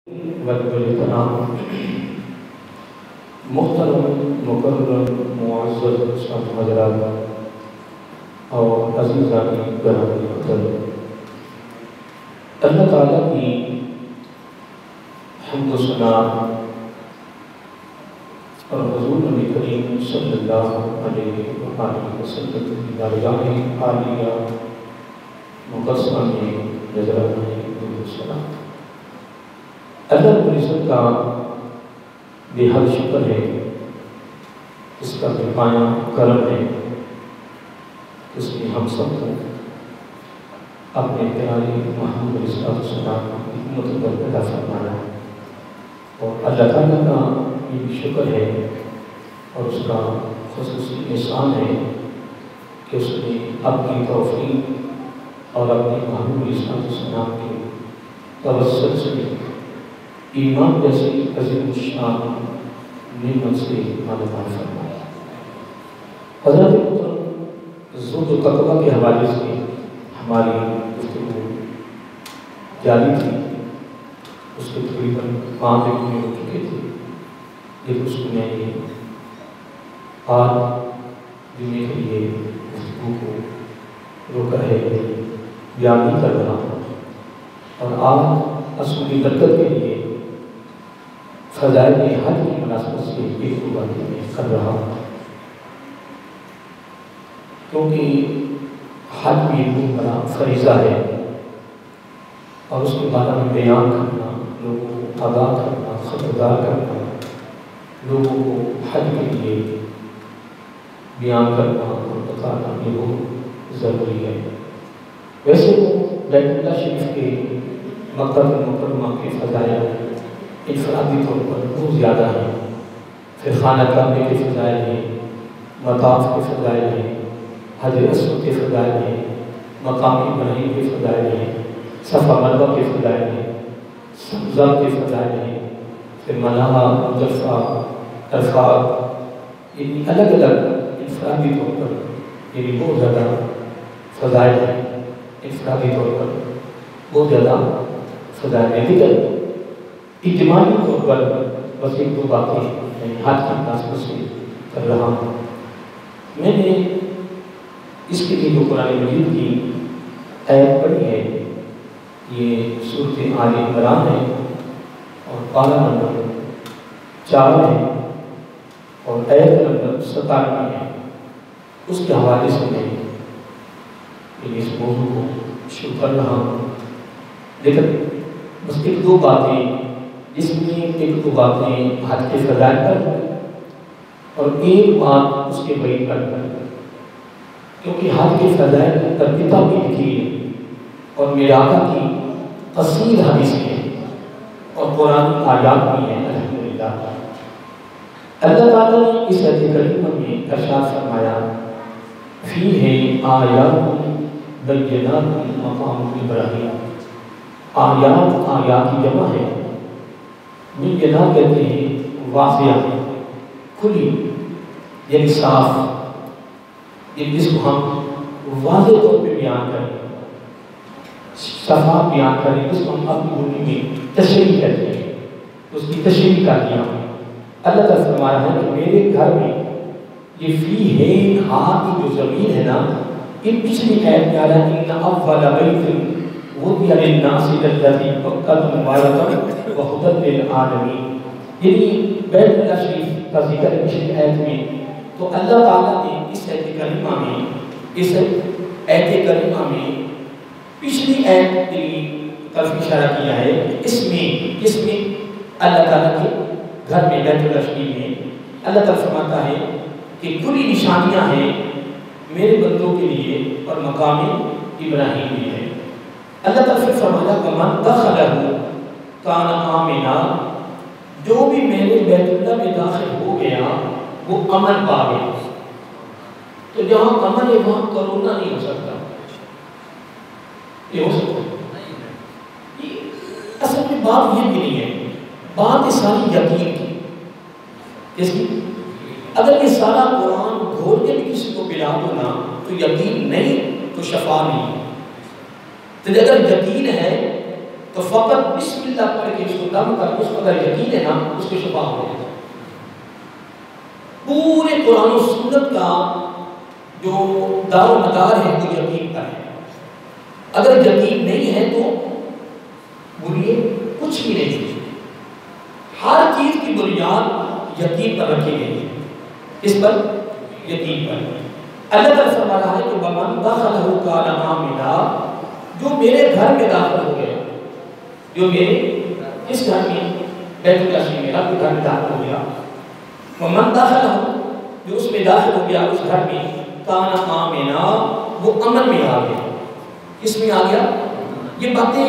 محترم مکرم معزز سب حضرات اور عزیزان گرامی قدر، اللہ تعالیٰ کی حمد و ثنا اور حضور نبی کریم صلی اللہ علیہ وآلہ وسلم کی درگاہ عالیہ مقدسہ میں نذرانہ درود و سلام۔ اللہ رب العزت کا بے حد شکر ہے، اس کا بے پایہ کرم ہے، اس نے ہم سب کو اپنے پیارے محمد علیہ السلام کی امت پر پیدا فرمایا، اور اللہ تعالیٰ کا یہ بھی شکر ہے اور اس کا خصوصی احسان ہے کہ اس نے اپنی توفیق اور اپنے محمد علیہ السلام کے توسط سے ایمان جیسی عظیم الشان نعمت سے مالامال فرمایا۔ حضرت محترم زہد و تقویٰ کے حوالے سے ہماری گفتگو جاری تھی، اس کے تقریباً 5 مہینے ہو چکے تھے، لیکن اس کو میں نے آج جمعے کے لیے گفتگو کو روکا ہے، بیان نہیں کر رہا ہوں، اور آج اصل کی برکت کے لیے فضائل حج کی مناسبت سے ایک دو باتیں میں کر رہا ہوں، کیونکہ حج بھی ایک بہت بڑا فریضہ ہے، اور اس کے بارے میں بیان کرنا، لوگوں کو آگاہ کرنا، خبردار کرنا، لوگوں کو حج کے لیے بیان کرنا اور بتانا یہ بہت ضروری ہے۔ ویسے تو بیت اللہ شریف کے مکہ المکرمہ کے فضائل انفرادی طور پر بہت زیادہ ہیں، پھر خانہ کعبہ کے فضائل ہیں، مطاف کے فضائل ہیں، حجر اسود کے فضائل ہیں، مقام ابراہیم کے فضائل ہیں، صفا مروہ کے فضائل ہیں، زمزم کے فضائل ہیں، پھر منہا، مزدلفہ، عرفات، یعنی الگ الگ انفرادی طور پر یعنی بہت زیادہ فضائل ہیں، انفرادی طور پر بہت زیادہ فضائل ہیں، لیکن اجتماعی طور پر بس ایک دو باتیں میں حج کی مناسبت سے کر رہا ہوں۔ میں نے اس کے لیے جو قرآن مجید کی آیت پڑھی ہے، یہ سورۃ آل عمران ہے اور پارہ نمبر 4 ہے اور آیت نمبر 97 ہے، اس کے حوالے سے میں اس موضوع کو شروع کر رہا ہوں، لیکن بس ایک دو باتیں اس میں ایک دو باتیں حج کے فضائل پر اور ایک بات اس کے بعید پر، کیونکہ حج کے فضائل پر کتاب بھی لکھی ہے اور میرے آقا کی قصیر حدیث ہے اور قرآن آیات بھی ہیں الحمدللہ۔ اللہ تعالیٰ نے اس آیت کریمہ میں ارشاد فرمایا فیہ آیات بینات مقام ابراہیم۔ آیات کی جمع ہے، بینات کہتے ہیں واضح، کھلی، یعنی صاف، یعنی جس کو ہم واضح طور پہ بیان کریں، صفا بیان کریں، جس کو ہم اپنی بولی میں تشریح کہتے ہیں، اس کی تشریح کر دیا۔ اللہ تعالیٰ فرمایا ہے کہ میرے گھر میں یہ فی ہے ہاں کی جو زمین ہے نا، یہ پچھلی آیت میں آ رہا ہے ان اول بیت وضع للناس الذی ببکۃ مبارکا وہدی للعالمین، یعنی بیت اللہ شریف کا ذکر پچھلی آیت میں، تو اللہ تعالیٰ نے اس آیت کریمہ میں پچھلی آیت کی طرف اشارہ کیا ہے کہ اس میں اللہ تعالیٰ کے گھر میں بیت اللہ شریف میں اللہ تعالیٰ فرماتا ہے کہ کلی نشانیاں ہیں میرے بندوں کے لیے اور مقام ابراہیم بھی ہے۔ اللہ تعالیٰ پھر فرمایا وَمَنْ دَخَلَهُ كَانَ آمِنًا، جو بھی میرے بیت اللہ میں داخل ہو گیا وہ امن پا گیا۔ تو جہاں امن ہے وہاں کرونا نہیں ہو سکتا، یہ ہو سکتا ہے؟ اصل میں بات یہ بھی نہیں ہے، بات ہے ساری یقین کی۔ اس کی اگر یہ سارا قرآن گھول کے بھی کسی کو پلا دو نا تو یقین نہیں تو شفا نہیں، تو اگر یقین ہے تو فقط بسم اللہ پڑھ کے اس کو دم کر اس پر یقین ہے نا اس کے شفا ہو جائے. پورے قرآن و سنت کا جو دار و مدار ہے وہ یقین پر ہے. اگر یقین نہیں ہے تو بولیے کچھ بھی نہیں. ہر چیز کی بنیاد یقین پر رکھی گئی ہے. اس پر یقین پر اللہ تعالیٰ فرما رہا ہے کہ وَمَنْ دَخَلَهُ كَانَ آمِنًا, جو میرے گھر میں داخل ہو گیا, جو میرے اس گھر میں بیت اللہ شریف میرا کوئی گھر میں داخل ہو گیا, وَمَنْ دَخَلَهُ, جو اس میں داخل ہو گیا اس گھر میں, كَانَ آمِنًا, وہ امن میں آ گیا. کس میں آ گیا؟ یہ باتیں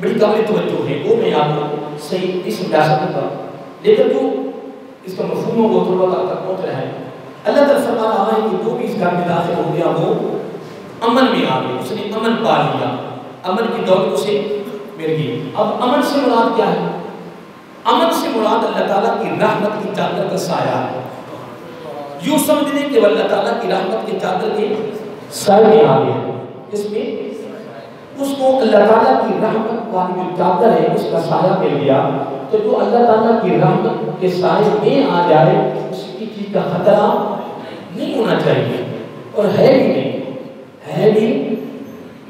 بڑی قابل توجہ ہے, وہ میں آپ کو صحیح نہیں سمجھا سکتا, لیکن جو اس کا مفہوم وہ تھوڑا بہت تک پہنچ رہا ہے. اللہ تعالیٰ فرما رہا ہے کہ جو بھی اس گھر میں داخل ہو گیا وہ امن میں آ گیا, اس نے امن پا لیا, امن کی دولت اسے مل گئی. اب امن سے مراد کیا ہے؟ امن سے مراد اللہ تعالیٰ کی رحمت کی چادر کا سایہ ہے. یوں سمجھ لیں کہ اللہ تعالیٰ کی رحمت کی چادر کے سائے میں آ گیا. اس میں اس کو اللہ تعالیٰ کی رحمت والی جو چادر ہے اس کا سایہ مل گیا. تو جو اللہ تعالیٰ کی رحمت کے سائے میں آ جائے اس کی چیز کا خطرہ نہیں ہونا چاہیے, اور ہے بھی نہیں, ہے بھی.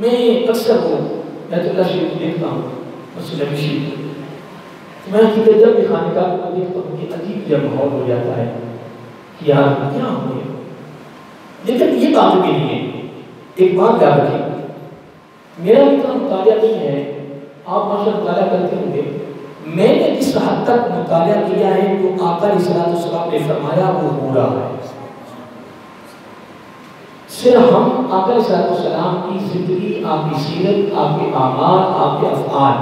میں اکثر وہ بیت اللہ شریف دیکھتا ہوں, مسجد نبوی, میں حقیقت جب بھی خانقاہ کو دیکھتا ہوں کہ عجیب جب ماحول ہو جاتا ہے کہ یار کیا ہو گیا. لیکن یہ بات بھی نہیں ہے. ایک بات یاد رکھیں, میرا اتنا مطالعہ نہیں ہے, آپ ماشاءاللہ مطالعہ کرتے ہوں گے. میں نے جس حد تک مطالعہ کیا ہے جو آقا علیہ السلام نے فرمایا وہ ہو رہا ہے. صرف ہم آقا علیہ السلام کی زندگی, آپ کی سیرت, آپ کے اعمال, آپ کے افعال,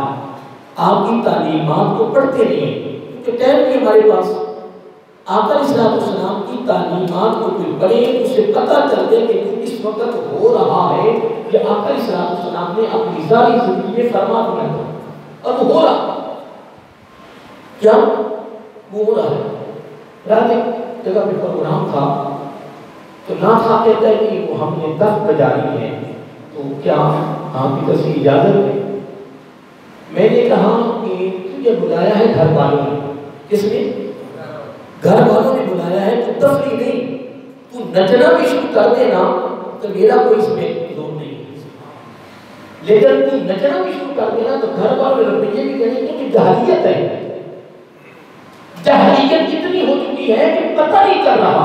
آپ کی تعلیمات کو پڑھتے نہیں ہیں, کیونکہ ٹائم نہیں ہمارے پاس. آقا علیہ السلام کی تعلیمات کو کوئی پڑھے تو اسے پتہ چلتے کہ اس وقت ہو رہا ہے کہ آقا علیہ السلام نے اپنی ساری زندگی میں فرما دیا تھا, اور وہ ہو رہا. کیا وہ ہو رہا ہے؟ رات ایک جگہ پہ پروگرام تھا تو نعت خواہ کہتا ہے کہ وہ ہم نے دف بجانی ہے, تو کیا آپ کی طرف سے اجازت ہے؟ میں نے کہا کہ تجھے بلایا ہے گھر والوں نے. کس نے؟ گھر والوں نے بلایا ہے, تو تفریح نہیں, تو نچنا بھی شروع کر دینا تو میرا کوئی اس میں زور نہیں. لیکن تو نچنا بھی شروع کر دینا تو گھر والوں نے رویے بھی کہنے کہ جہلیت ہے. جہلیت اتنی ہو چکی ہے کہ پتہ نہیں چل رہا,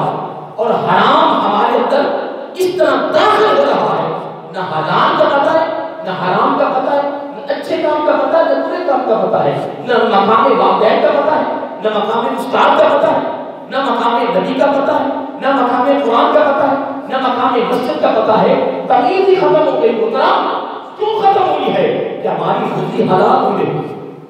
اور حرام ہمارے اندر اس طرح داخل ہو رہا ہے, نہ حلال کا پتہ ہے, نہ حرام کا پتہ ہے, نہ اچھے کام کا پتہ ہے, نہ برے کام کا پتہ ہے, نہ مقام والدین کا پتہ ہے, نہ مقام استاد کا پتہ ہے, نہ مقام نبی کا پتہ ہے, نہ مقام قرآن کا پتہ ہے, نہ مقام مسجد کا پتہ ہے. تمیز ہی ختم ہو گئی. محترم کیوں ختم ہوئی ہے؟ کہ ہماری روزی حلال ہو گئی.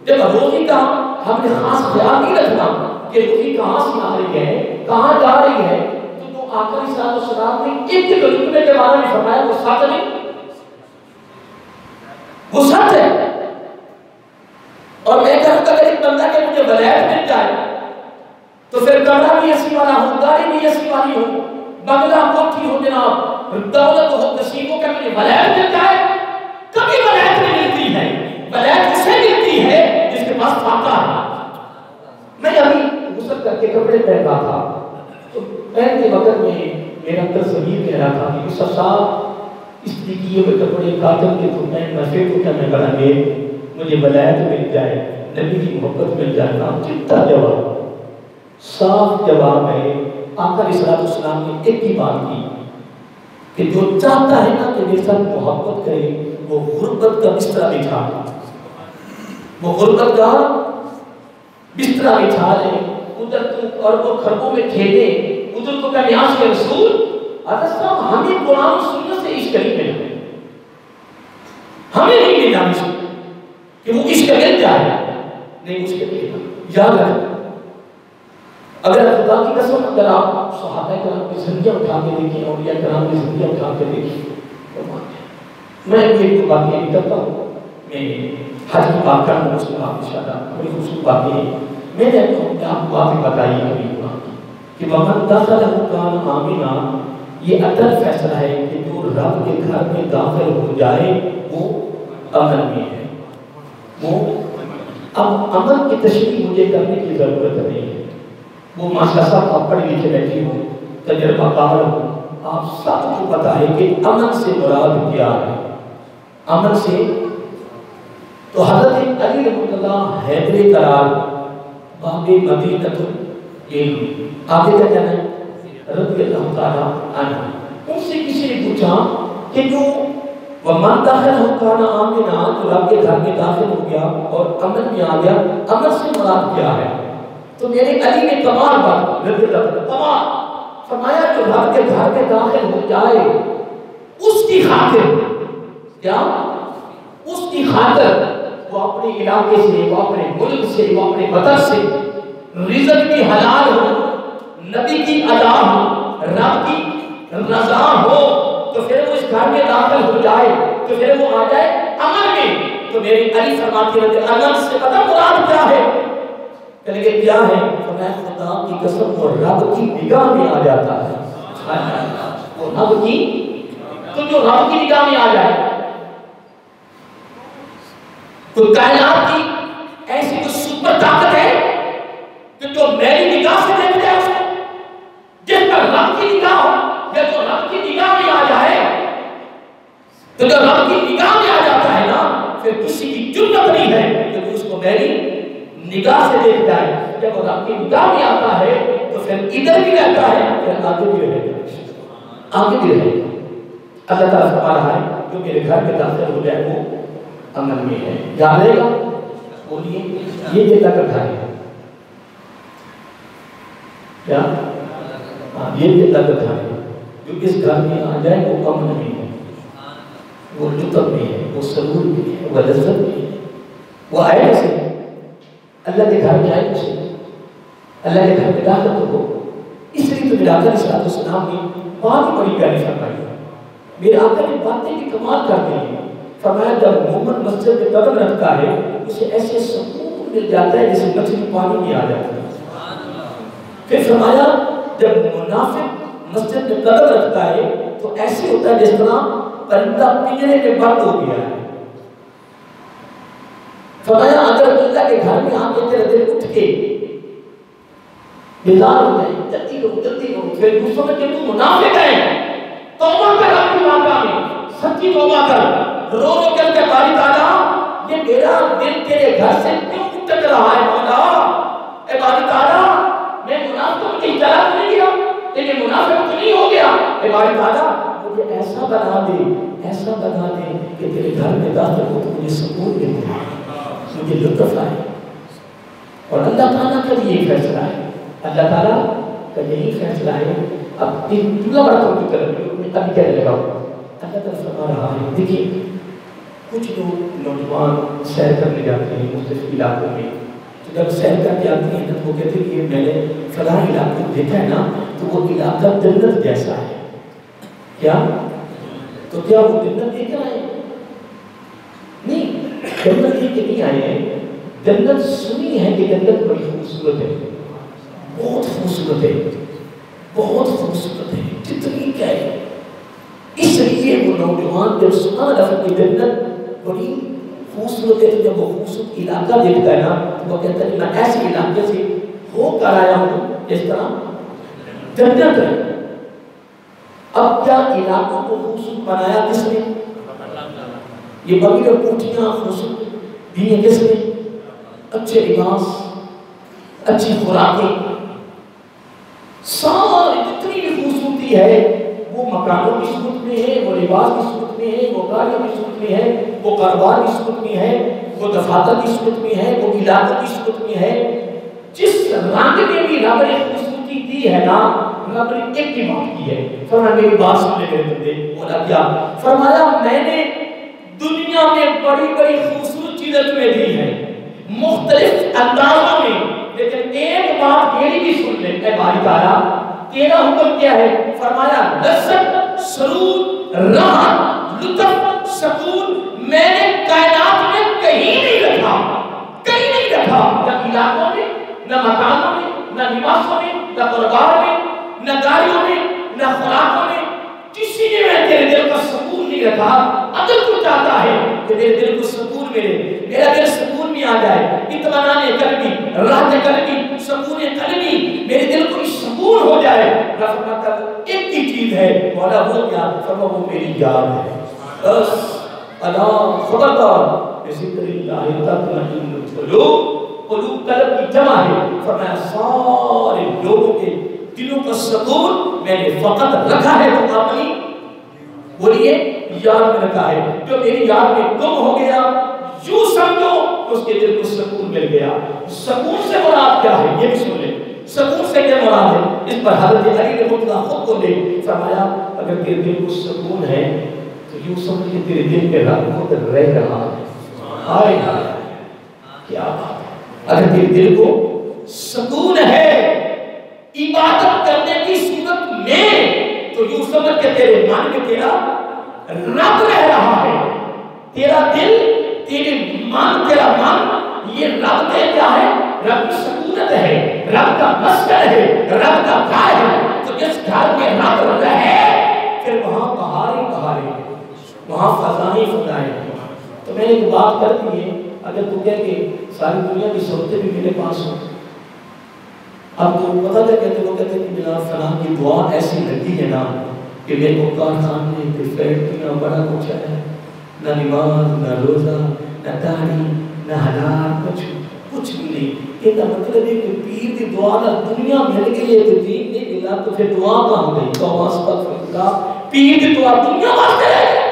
جب روزی کا ہم نے خاص خیال نہیں رکھنا کہ روزی کہاں سے آ رہی ہے, کہاں جا رہی ہے, تو جو آقا علیہ السلام نے ایک رتبے کے بارے میں فرمایا وہ سچ نہیں, وہ سچ ہے. اور میں کہتا اگر ایک بندہ کہ مجھے ولایت مل جائے تو پھر کمرہ بھی اسی والا ہو, گاڑی بھی اسی والی ہو, بنگلہ کوٹھی ہو, جناب دولت ہو, نصیب ہو, کہ مجھے ولایت مل جائے. کبھی ولایت نہیں ملتی ہے. ولایت اسے ملتی ہے جس کے پاس فاقہ ہے. میں ابھی غسل کر کے کپڑے پہن رہا تھا تو پہنتے وقت میں میرا اندر ضمیر کہہ رہا تھا کہ یوسف صاحب اس لیے کیے ہوئے کپڑے کاٹن کے تو میں نفے کو کیا میں کریں گے, مجھے ولایت مل جائے, نبی کی محبت مل جائے گا. کتنا جواب, صاف جواب ہے. آقا علیہ السلام نے ایک ہی بات کی کہ جو چاہتا ہے نا کہ میرے ساتھ محبت کرے وہ غربت کا بستر بچھا لے, وہ غربت کا بستر بچھا لے, ادھر تو اور وہ خربوں میں کھیلے, ادھر تو کہ نیاز کے رسول حضرت صاحب ہمیں قرآن سننے سے عشق نہیں ملے, ہمیں نہیں ملنا کہ وہ عشق مل جائے, نہیں عشق ملے. یاد رکھیں اگر خدا کی قسم اگر آپ صحابہ کرام کی زندگیاں اٹھا کے دیکھیں, اولیاء کرام کی زندگیاں اٹھا کے دیکھیں, میں ایک دو باتیں بھی کرتا ہوں. میں حج کی بات کروں گا, اس کے بعد انشاءاللہ بڑی خوبصورت باتیں میں نے آپ کو باتیں بتائی ابھی کہ وَمَنْ دَخَلَهُ كَانَ آمِنًا. یہ اٹل فیصلہ ہے کہ جو رب کے گھر میں داخل ہو جائے وہ امن میں ہے. وہ اب عمل کی تشریح مجھے کرنے کی ضرورت نہیں ہے، وہ ماشاء صاحب آپ پڑھ لکھے بیٹھی ہوں، تجربہ کار ہوں، آپ سب کو پتا ہے کہ عمل سے مراد کیا ہے۔ عمل سے تو حضرت علی رحمۃ اللہ حیدر قرار باب مدینہ العلم، آگے کیا کہنا ہے رضی اللہ تعالیٰ عنہ، ان سے کسی نے پوچھا کہ جو وَمَنْ دَخَلَهُ كَانَ آمِنًا، جو رب کے گھر میں داخل ہو گیا اور امن میں آ گیا، امن سے مراد کیا ہے؟ تو میرے علی نے کمال بات رضی اللہ تعالیٰ کمال فرمایا، جو رب کے گھر میں داخل ہو جائے اس کی خاطر کیا؟ اس کی خاطر وہ اپنے علاقے سے، وہ اپنے ملک سے، وہ اپنے وطن سے رزق بھی حلال ہو، نبی کی ادا ہو، رب کی رضا ہو، تو پھر وہ اس گھر میں داخل ہو جائے، تو پھر وہ آ جائے امن میں۔ تو میرے علی فرماتے ہیں امن سے پتہ مراد کیا ہے؟ کہنے کہ کیا ہے؟ فرمایا خدا کی قسم وہ رب کی نگاہ میں آ جاتا ہے، وہ رب کی، تو جو رب کی نگاہ میں آ جائے، تو کائنات کی ایسی کوئی سپر طاقت ہے کہ جو میری نگاہ سے دیکھ جائے اس کو، جس پر رب کی نگاہ ہو، یا جو رب کی نگاہ میں آ جائے، تو جو رب کی نگاہ میں آ جاتا ہے نا، پھر کسی کی جرأت نہیں ہے کہ اس کو میری نگاہ سے دیکھ جائے۔ جب وہ رب کی نگاہ میں آتا ہے تو پھر ادھر بھی رہتا ہے، پھر آگے بھی رہے گا، آگے بھی رہے گا۔ اللہ تعالیٰ فرما رہا ہے جو میرے گھر میں داخل ہو جائے وہ امن میں ہے، یاد رہے گا، بولیے یہ اللہ کا گھر ہے، کیا یہ اللہ کا گھر ہے، جو اس گھر میں آ جائے وہ امن میں ہے، وہ لطف میں ہے، وہ سرور میں ہے، وہ لذت میں ہے۔ وہ آئے کیسے؟ اللہ کے گھر میں آئے کیسے؟ اللہ کے گھر میں داخل تو ہو، اس لیے تو میرے آقا علیہ السلام نے بہت بڑی پیاری فرمائی، میرے آقا نے باتیں بھی کمال کر دی ہیں۔ فرمایا جب مومن مسجد میں قدم رکھتا ہے اسے ایسے سکون مل جاتا ہے جیسے مچھلی پانی میں آ جاتی ہے۔ پھر فرمایا جب منافق مسجد میں قدم رکھتا ہے تو ایسے ہوتا ہے جس طرح پرندہ پنجرے میں بند ہو گیا ہے۔ فرمایا اگر اللہ کے گھر میں آ کے تیرے دل اٹھ کے بیدار ہو جائے، جلدی کرو، پھر دوسروں میں کہ تو منافق ہے، توبہ کر اپنی بارگاہ میں، سچی توبہ کر، رو رو کر کے باری تعالیٰ یہ میرا دل تیرے گھر سے کیوں اٹک رہا ہے مولا، اے باری تعالیٰ میں منافق کی طرح نہیں گیا، لیکن منافق تو نہیں ہو گیا، اے باری تعالیٰ مجھے ایسا بنا دے کہ تیرے گھر میں داخل ہو تو مجھے سکون ملے، مجھے لطف آئے۔ اور اللہ تعالیٰ کا یہ فیصلہ ہے، اللہ تعالیٰ کا یہی فیصلہ ہے۔ اب ایک جملہ بڑا کی طرف ابھی کہنے لگا اللہ تعالیٰ فرما رہا ہے، دیکھیے کچھ لوگ نوجوان سیر کرنے جاتے ہیں مختلف علاقوں میں، تو جب سیر کر کے آتے ہیں وہ کہتے ہیں کہ میں نے فلاں علاقے کو دیکھا ہے نا تو وہ علاقہ جنت جیسا ہے، کیا؟ تو کیا وہ جنت دیکھ کر آئے؟ نہیں، جنت دیکھ کے نہیں آئے ہیں، جنت سنی ہے کہ جنت بڑی خوبصورت ہے، بہت خوبصورت ہے، بہت خوبصورت ہے، جتنی کیا ہے۔ اس لیے وہ نوجوان جب سنا لفظ کی جنت بڑی خوبصورت ہے، جب وہ خوبصورت علاقہ دیکھتا ہے نا تو وہ کہتا ہے کہ میں ایسے علاقے سے ہو کر آیا ہوں جس طرح جنت ہے۔ اب کیا علاقوں کو خوبصورت بنایا کس نے؟ یہ بغیر اور کوٹھیاں خوبصورت دی ہیں کس نے؟ اچھے لباس، اچھی خوراکیں، ساری جتنی بھی خوبصورتی ہے وہ مکانوں کی صورت میں ہے، وہ لباس کی صورت میں ہے، وہ گاڑیوں کی صورت میں ہے، وہ کاروبار کی صورت میں ہے، وہ دفاتر کی صورت میں ہے، وہ علاقوں کی صورت میں ہے۔ جس رنگ میں بھی رب نے خوبصورتی دی ہے نا، رب نے ایک کی بات کی ہے۔ فرمایا میری بات سن لے میرے بندے، بولا کیا؟ فرمایا میں نے دنیا میں بڑی بڑی خوبصورت چیزیں تمہیں دی ہیں مختلف اندازوں میں، لیکن ایک بات میری بھی سن لے اے باری تعالیٰ، تیرا حکم کیا ہے؟ فرمایا لذت، سرور، راحت، لطف، سکون میں نے کائنات میں کہیں نہیں رکھا، کہیں نہیں رکھا، نہ علاقوں میں، نہ مکانوں میں، نہ لباسوں میں، نہ کاروبار میں، نہ گاڑیوں میں، نہ خوراکوں میں، کسی نے میں تیرے دل کا سکون نہیں رکھا۔ اگر تو چاہتا ہے کہ میرے دل کو سکون ملے، میرا دل سکون میں آ جائے، اطمینان قلبی، راحت قلبی، سکون قلبی، میرے دل کو سکون ہو جائے۔ رحمت ایک ہی چیز ہے مولا، وہ کیا؟ فرمایا وہ میری یاد ہے۔ بس اللہ خبردار بذکر اللہ تطمئن القلوب، قلوب قلب کی جمع ہے۔ فرمایا سارے لوگوں کے دلوں کا سکون میں نے فقط رکھا ہے تو اپنی بولیے یاد میں رکھا ہے۔ جو میری یاد میں گم ہو گیا یوں سمجھو اس کے دل کو سکون مل گیا۔ سکون سے مراد کیا ہے یہ بھی سن لیں، سکون سے کیا مراد ہے؟ اس پر حضرت علی نے خود کو لے فرمایا اگر تیرے دل کو سکون ہے تو یوں سمجھ کہ تیرے دل میں رب خود رہ رہا ہے۔ ہائے کیا بات ہے! اگر تیرے دل کو سکون ہے عبادت کرنے کی صورت میں تو یوں سمجھ کہ تیرے من میں تیرا رب رہ رہا ہے۔ تیرا دل، تیرے من، تیرا من یہ رب کے کیا ہے؟ رب کی سکونت ہے، رب کا مسکن ہے، رب کا گھر ہے۔ تو جس گھر میں رب رہے پھر وہاں بہاریں بہاریں، وہاں فضائیں فضائیں۔ تو میں نے ایک بات کر دی ہے، اگر تو کہہ کہ ساری دنیا کی صورتیں بھی میرے پاس ہوں، اب تو پتہ کیا کہتے ہیں؟ وہ کہتے ہیں کہ میرا فلاں کی دعا ایسی لگتی ہے نا کہ میرے کو کارخانے کے فیکٹریاں بڑا کچھ ہے، نہ نماز، نہ روزہ، نہ داڑھی، نہ حلال، کچھ بھی نہیں۔ یہ مطلب ہے کہ پیر کی دعا نہ دنیا مل گئی ہے تو دین نہیں ملا تو پھر دعا کہاں گئی؟ توبہ استغفر اللہ، پیر کی دعا دنیا واسطے رہ گئی۔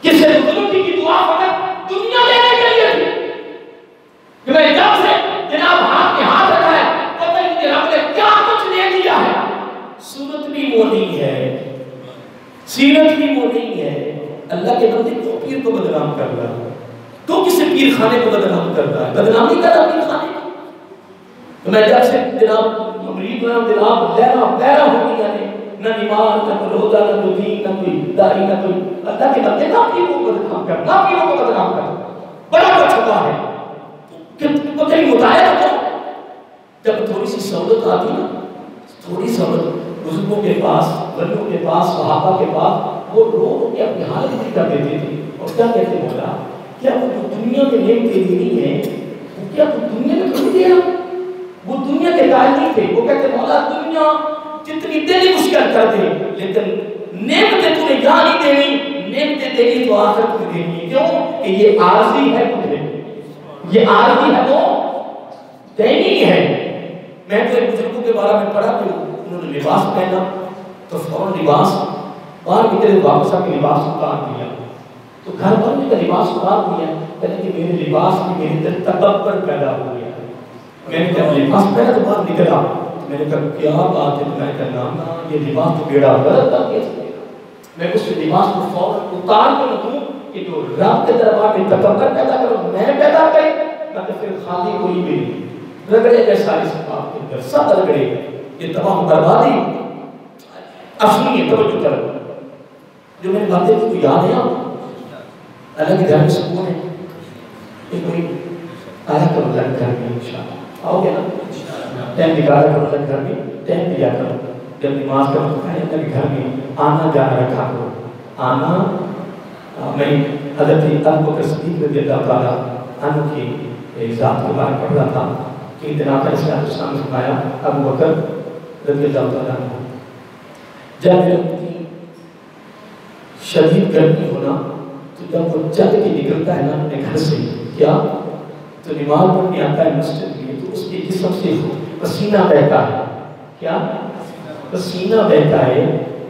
کسی بزرگ کی دعا فقط دنیا لینے کے لیے تھی کہ میں جب سے جناب ہاتھ میں ہاتھ رکھا ہے پتہ نہیں کہ رب نے کیا کچھ لے دیا ہے۔ صورت بھی وہ نہیں ہے، سیرت بھی وہ نہیں ہے۔ اللہ کے بندے کیوں پیر کو بدنام کر رہا ہے؟ تو کسی پیر خانے کو بدنام کر رہا ہے؟ بدنامی کر رہا پیر خانے کو؟ تو میں جب سے جناب مرید ہوں جناب لہرا ہو گئی، یعنی نہ نماز، نہ کوئی روزہ، نہ کوئی دین، نہ کوئی داڑھی، نہ کوئی اللہ کے بندے نہ پیر کو بدنام کر، نہ پیروں کو بدنام کر، بڑا کچھ ہوا ہے۔ تو کہیں مطالعہ کرو، جب تھوڑی سی سہولت آتی نا، تھوڑی سہولت بزرگوں کے پاس، ولیوں کے پاس، صحابہ کے پاس، وہ لوگ اپنی حالت بھی کر دیتے تھے اور کیا کہتے مولا کیا وہ دنیا میں نعمتیں دینی ہیں، کیا تو دنیا میں کچھ دیا؟ وہ دنیا کے قائل نہیں تھے، وہ کہتے مولا دنیا جتنی دینی مشکل کر دے لیکن نعمتیں تمہیں یہاں نہیں دینی، نعمتیں دینی تو آخرت میں دینی۔ کیوں کہ یہ عارضی ہے، تمہیں یہ عارضی ہے، وہ دینی ہے۔ میں تو ایک بزرگوں کے بارے میں پڑھا کہ انہوں نے لباس پہنا تو فوراً لباس باہر نکلے واپس آ کے لباس اتار دیا، تو گھر پر میں لباس اتار دیا، کہتے کہ میرے لباس میں میرے دل تکبر پیدا ہو گیا۔ میں نے جب لباس پہنا تو باہر نکلا، میں نے کہا کیا بات ہے؟ میں کہا نا یہ لباس تو بیڑا غلط کر دیا، میں اس لباس کو فوراً اتار کر دوں کہ جو رب کے دربار میں تکبر پیدا کروں میں پیدا کرے، نہ پھر خالی کوئی بھی نہیں رگڑے گئے ساری صفات کے اندر، سب رگڑے گئے۔ یہ تمام بربادی اصلی ہے، توجہ کرو جو میں نے باتیں تھی تو یاد ہے آپ؟ اللہ کے گھر میں سکون ہے، ایک کوئی آیا کرو اللہ کے گھر میں انشاءاللہ، آؤ گے نا؟ ٹائم نکالا کرو اللہ کے گھر میں، ٹائم دیا کرو، جب نماز کا وقت ہے اللہ کے گھر میں آنا جانا رکھا کرو۔ آنا میں حضرت ابو بکر صدیق رضی اللہ تعالیٰ عنہ کی ذات کے بارے میں پڑھ رہا تھا کہ اتنا کا اسلام نے فرمایا ابو بکر رضی اللہ تعالیٰ عنہ جب شدید گرمی ہونا تو جب وہ چل کے نکلتا ہے نا اپنے گھر سے کیا تو نماز پڑھنے آتا ہے مسجد میں تو اس کے جسم سے پسینہ بہتا ہے، کیا پسینہ بہتا ہے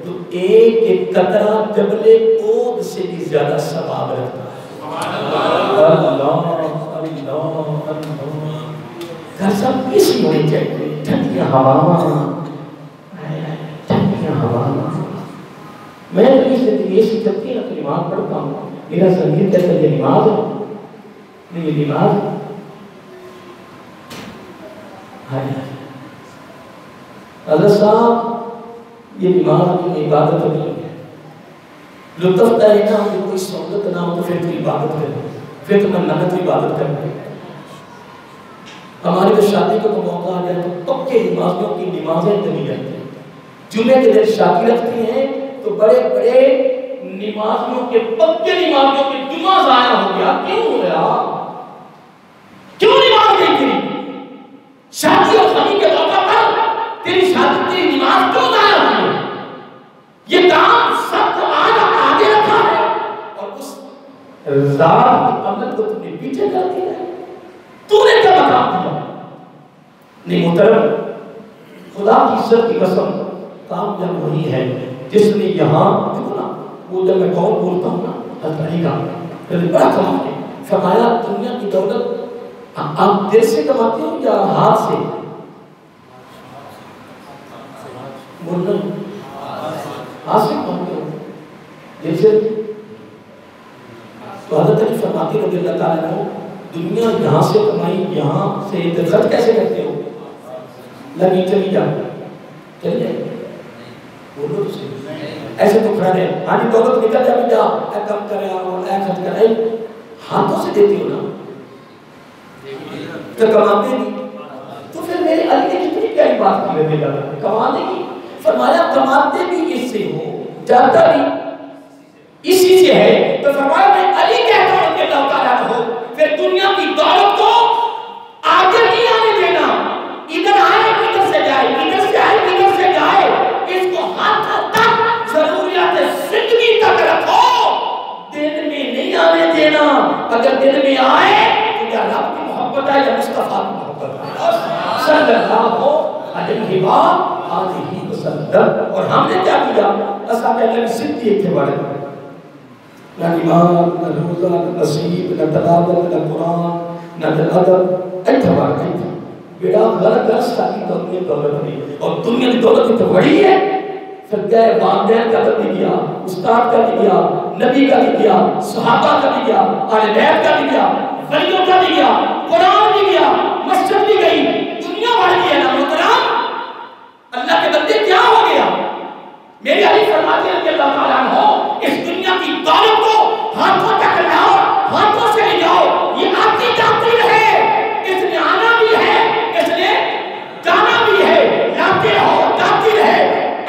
تو ایک ایک قطرہ جبل احد سے بھی زیادہ ثواب رکھتا ہے۔ اللہ اللہ گھر سب اسی ہونی چاہیے، ٹھنڈیاں ہواواں، ٹھنڈیاں ہواواں۔ میں تو اس زندگی ایسی چلتی ہے نا تو نماز پڑھتا ہوں، میرا ضمیر کہتا ہے یہ نماز ہے، نہیں یہ نماز حضرت صاحب یہ نماز کی عبادت نہیں ہے۔ لطف ہے نا کہ کوئی سہولت نہ ہو تو پھر تو عبادت کریں، پھر تو منت عبادت کریں۔ ہماری تو شادی کا موقع آ جائے تو پکے نمازیوں کی نمازیں چلی جاتی ہیں، جمعے کے دن شادی رکھتے ہیں تو بڑے بڑے نمازیوں کے پکے نمازیوں کے جمعہ ضائع ہو گیا. کیوں ہوا؟ کیوں نماز نہیں تھی؟ شادی اور خمی کے موقع پر تیری شادی تیری نماز کیوں ضائع ہوئی؟ یہ کام سب کو آگے رکھا ہے اور اس ذات کے عمل کو تم نے پیچھے کر دیا ہے. تو نے کیا مقام دیا؟ نہیں محترم، خدا کی عزت کی قسم کامیاب وہی ہے جس نے یہاں دیکھو نا، وہ جب میں قول بولتا ہوں نا حضرت علی کا بڑا کمال ہے. فرمایا دنیا کی دولت آپ دل سے کماتے ہو یا ہاتھ سے؟ بولنا ہاتھ سے کماتے ہو دل سے؟ تو حضرت علی فرماتے رضی اللہ تعالیٰ عنہ دنیا یہاں سے کمائی یہاں سے خرچ کیسے کرتے ہو؟ لگی چلی جا چلی جائے بولو تو صحیح. ایسے تو کھڑا رہے ہاں جی دولت نکل جا بھی جا اے کم کرے اور اے خرچ کرے، ہاتھوں سے دیتے ہو نا تو کماتے نہیں. تو پھر میرے علی نے کتنی پیاری بات کی رضی اللہ عنہ کمانے کی. فرمایا کماتے بھی اس سے ہو جاتا بھی اسی سے ہے. تو فرمایا میں علی کہتا ہوں کہ اللہ تعالیٰ ہو پھر دنیا کی دولت کو آگے نہیں آنے دینا. ادھر آئے ادھر سے جائے، ادھر سے آئے ادھر سے جائے، اس کو ہاتھ تک ضروریات زندگی تک رکھو، دل میں نہیں آنے دینا. اگر دل میں آئے تو یا رب کی محبت ہے یا مصطفیٰ کی محبت ہے صلی اللہ علیہ وآلہ وسلم. اور ہم نے کیا کیا؟ اصحاب اللہ کی زندگی تھے بڑے، نہ نماز نہ روزہ نہ نصیب نہ تلاوت نہ قرآن نہ ادب، ایتھے بڑے تھے بیٹا غلط درس کی دولت نہیں. اور دنیا کی دولت تو بڑی ہے. پھر گئے والدین کا بھی دیا، استاد کا بھی دیا، نبی کا بھی دیا، صحابہ کا بھی دیا، اہل بیت کا بھی دیا، ولیوں کا بھی دیا، قرآن بھی دیا، مسجد بھی گئی، دنیا بڑھ گئی ہے نا محترم. اللہ کے بندے کیا ہو گیا؟ میرے علی فرماتے ہیں کہ اللہ تعالیٰ عنہ اس دنیا کی دولت کو ہاتھوں تک لاؤ، ہاتھوں سے لے جاؤ. یہ آتی جاتی رہے، اس نے آنا بھی ہے اس نے جانا بھی ہے، لاتے رہو جاتی رہے،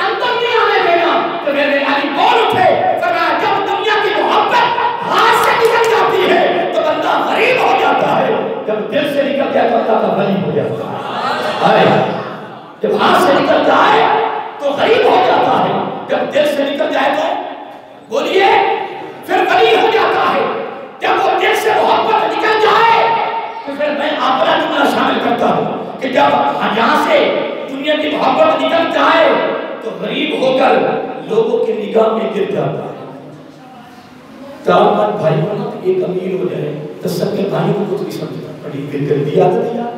اندر نہیں آنے دینا. تو میرے علی بول اٹھے فرمایا جب دنیا کی محبت ہاتھ سے نکل جاتی ہے تو بندہ غریب ہو جاتا ہے، جب دل سے نکل جائے تو اللہ کا غریب ہو جاتا ہے. جب ہاتھ سے نکل جائے تو غریب ہو جاتا ہے، جب دل سے نکل جائے تو بولیے پھر غریب ہو جاتا ہے. جب وہ دل سے محبت نکل جائے تو پھر میں اپنا جملہ شامل کرتا ہوں کہ جب یہاں سے دنیا کی محبت نکل جائے تو غریب ہو کر لوگوں کی نگاہ میں گر جاتا ہے. چار پانچ بھائی ہونا تو ایک امیر ہو جائے تو سب کے بھائیوں کو تو سمجھتا بڑی گندی عادت ہے یار،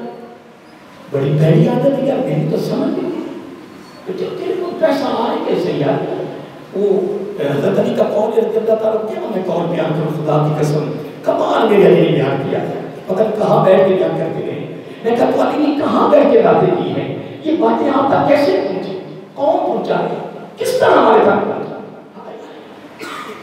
بڑی بھری عادت ہے یار، میری تو سمجھ نہیں تو جب تیرے کو پیسہ آئے کیسے یار. وہ حضرت علی کا قول ہے رضی اللہ تعالیٰ کیا میں قول بیان کروں خدا کی قسم کمال میرے علی نے بیان کیا ہے. پتہ نہیں کہاں بیٹھ کے بیان کرتے گئے. میں کہا تو علی نے کہاں بیٹھ کے باتیں کی ہیں، یہ باتیں آپ تک کیسے پہنچی، کون پہنچا ہے، کس طرح ہمارے تک پہنچا.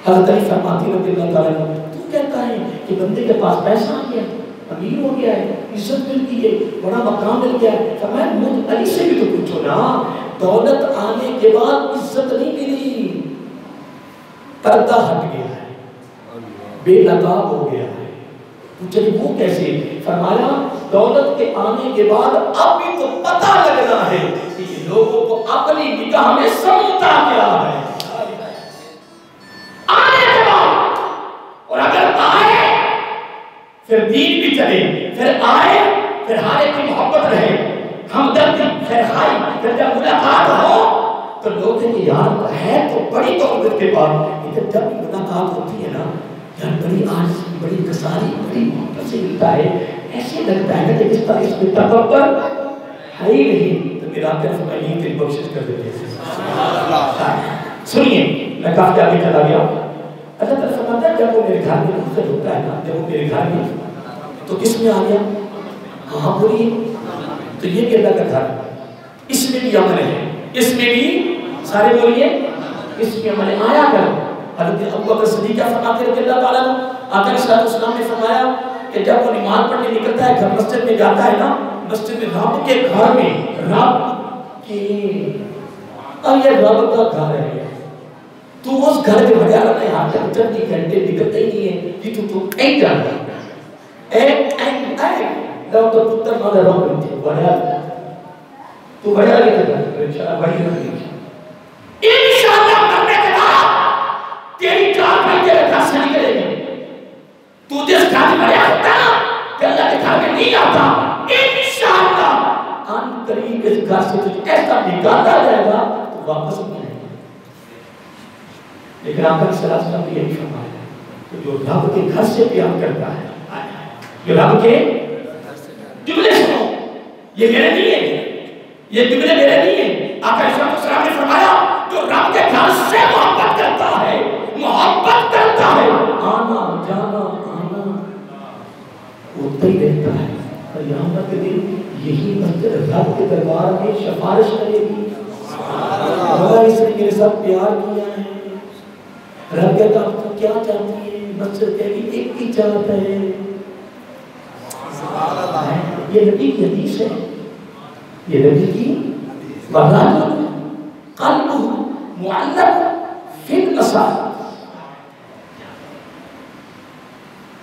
حضرت علی فرماتی رضی اللہ تعالیٰ تو کہتا ہے کہ بندے کے پاس پیسہ آ گیا، امیر ہو گیا ہے، عزت مل گئی ہے، بڑا مقام مل گیا ہے. فرمایا مجھ علی سے بھی تو پوچھو نا، دولت آنے کے بعد عزت نہیں ملی، پردہ ہٹ گیا ہے، بے نقاب ہو گیا ہے. چلیے وہ کیسے؟ فرمایا دولت کے آنے کے بعد اب بھی تو پتہ لگنا ہے کہ یہ لوگوں کو اپنی نگاہ میں سمجھتا کیا ہے. آنے کے بعد اور اگر آئے پھر دین بھی چلے، پھر آئے پھر ہر ایک کی محبت رہے، ہمدردی خیرخائی، پھر جب ملاقات ہو تو لوگ کہیں کہ یار ہے تو بڑی دولت کے بعد، لیکن جب ملاقات ہوتی ہے نا یار بڑی آرزی، بڑی کساری، بڑی محبت سے ملتا ہے، ایسے لگتا ہے کہ جس طرح اس میں تکبر ہے ہی نہیں. تو میرا آپ فرمایا نہیں تیری بخشش کر دیتے ہیں. سنیے میں کافی آگے چلا گیا. اللہ تعالیٰ فرماتا ہے جب وہ میرے گھر میں داخل ہوتا ہے نا، جب وہ میرے گھر میں تو کس میں آ گیا؟ ہاں بولیے. تو یہ بھی اللہ کا گھر، اس میں بھی امن ہے، اس میں بھی سارے بولیے اس میں امن آیا کر. حضرت ابو بکر صدیق فرماتے رضی اللہ تعالیٰ عنہ آقا علیہ السلام نے فرمایا کہ جب وہ نماز پڑھنے نکلتا ہے گھر مسجد میں جاتا ہے نا، مسجد میں رب کے گھر میں، رب کے اور یہ رب کا گھر ہے تو اس گھر کے بڑے آرہ میں ہاتھ تک 24 گھنٹے نکلتے ہی نہیں ہے کہ تو ایک جانا لو تو پتر مادہ رو گئی بڑے آرہ تو بڑے آرہ کے بعد انشاءاللہ بڑی رہی انشاءاللہ مرنے کے بعد تیری چار بھائی تیرے گھر سے نکلے گی تو جس گھر میں بڑے آتا نا کہ اللہ کے گھر میں نہیں آتا انشاءاللہ ان قریب اس گھر سے تجھے ایسا نکالا جائے گا تو واپس نہیں آئے گا لیکن آقا صلی اللہ علیہ وسلم نے یہی فرمایا کہ جو رب کے گھر سے پیار کرتا ہے جو رب کے جملے سنو یہ میرے نہیں ہے یہ جملے میرے نہیں ہیں آقا صلی اللہ علیہ وسلم نے فرمایا جو رب کے گھر سے محبت کرتا ہے محبت کرتا ہے آنا جانا آنا ہوتا ہی رہتا ہے اور یہاں پر کہ یہی مسجد رب کے دربار میں سفارش کرے گی اللہ اس نے میرے ساتھ پیار کیا ہے رب کہتا آپ کو کیا چاہتی ہے مسجد کہے گی ایک ہی چاہتا ہے یہ نبی کی حدیث ہے یہ نبی کی وَرَاجُ قَلْبُهُ مُعَلَّقٌ فِي الْمَسَاجِدِ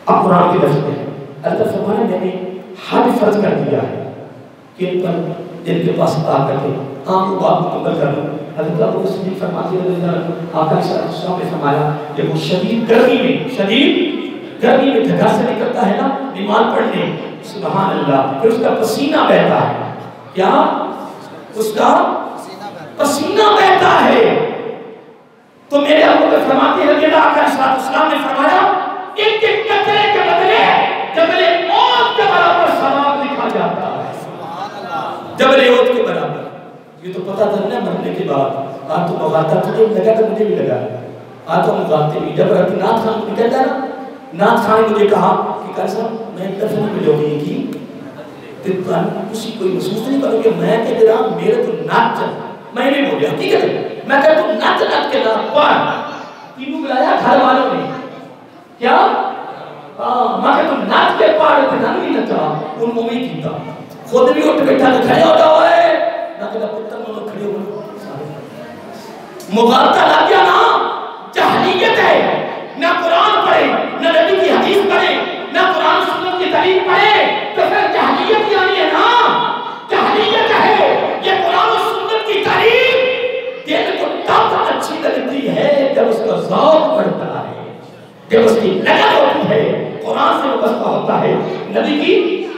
اب قرآن کی لفظ میں اللہ فرمانے میں نے حد فرض کر دیا ہے کہ ان پر جن کے پاس آ کر کے عام کو بات مکمل کر لوں حضرت ابو صدیق فرماتے ہیں آقا صلی اللہ علیہ وسلم نے فرمایا کہ وہ شدید گرمی میں گھر سے نکلتا ہے نا نماز پڑھنے سبحان اللہ پھر اس کا پسینہ بہتا ہے کیا اس کا پسینہ بہتا ہے تو میرے ابو بکر فرماتے ہیں کہ آقا صلی اللہ علیہ وسلم نے فرمایا ایک ایک قطرے کے بدلے جبل احد کے برابر ثواب لکھا جاتا ہے جبل احد کے برابر یہ تو پتہ تھا نا مرنے کے بعد آج تو مغالطہ تجھے بھی لگا تو مجھے بھی لگا آج تو مغالطے بھی جب رب نات خان نکل جائے نا نات خان نے مجھے کہا کہ کل صاحب میں دفن میں جو گئی کی کسی کوئی محسوس نہیں کروں کہ میں کہ جناب میرے تو نات چل میں نہیں بولیا حقیقت ہے میں کہ تو نات کے نات پڑھ تینوں ملایا گھر والوں نے کیا میں کہ تو نات کے پاڑ تے نہ نہیں نچا ان مومن کیتا خود بھی اٹھ بیٹھا تے کھڑے ہوتا ہوئے نہ کہ پتر میں کھڑے ہوئے مغالطہ لگ گیا نا جہلیت ہے نہ قرآن پڑھے نہ نبی کی حدیث پڑھے نہ قرآن سنت کی تعلیم پڑھے تو پھر جہلیت یعنی ہے نا جہلیت ہے یہ قرآن و سنت کی تعلیم دل کو تب اچھی لگتی ہے جب اس کا ذوق بڑھتا ہے جب اس کی لگن ہوتی ہے قرآن سے وابستہ ہوتا ہے نبی کی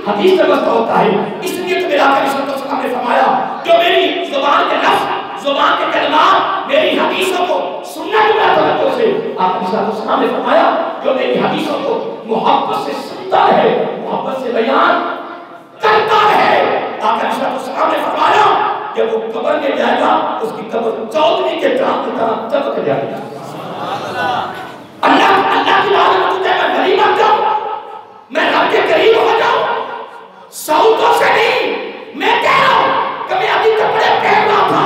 حدیث سے وابستہ ہوتا ہے اس لیے تو میرا آقا صلی اللہ علیہ وسلم نے فرمایا جو میری زبان کے لفظ زبان کے کلمات میری حدیثوں کو سننا جملہ توجہ سے آقا صلی اللہ علیہ وسلم نے فرمایا جو میری حدیثوں کو محبت سے سنتا ہے محبت سے بیان کرتا ہے آقا صلی اللہ علیہ وسلم نے فرمایا جب وہ قبر میں جائے گا اس کی قبر چودھری کے چاند کی طرح چمک جائے گا اللہ کی بات میں تجھے میں غریب بن جاؤں میں رب کے قریب ہو جاؤں سعودوں سے نہیں میں کہہ رہا ہوں کہ میں ابھی کپڑے پہن رہا تھا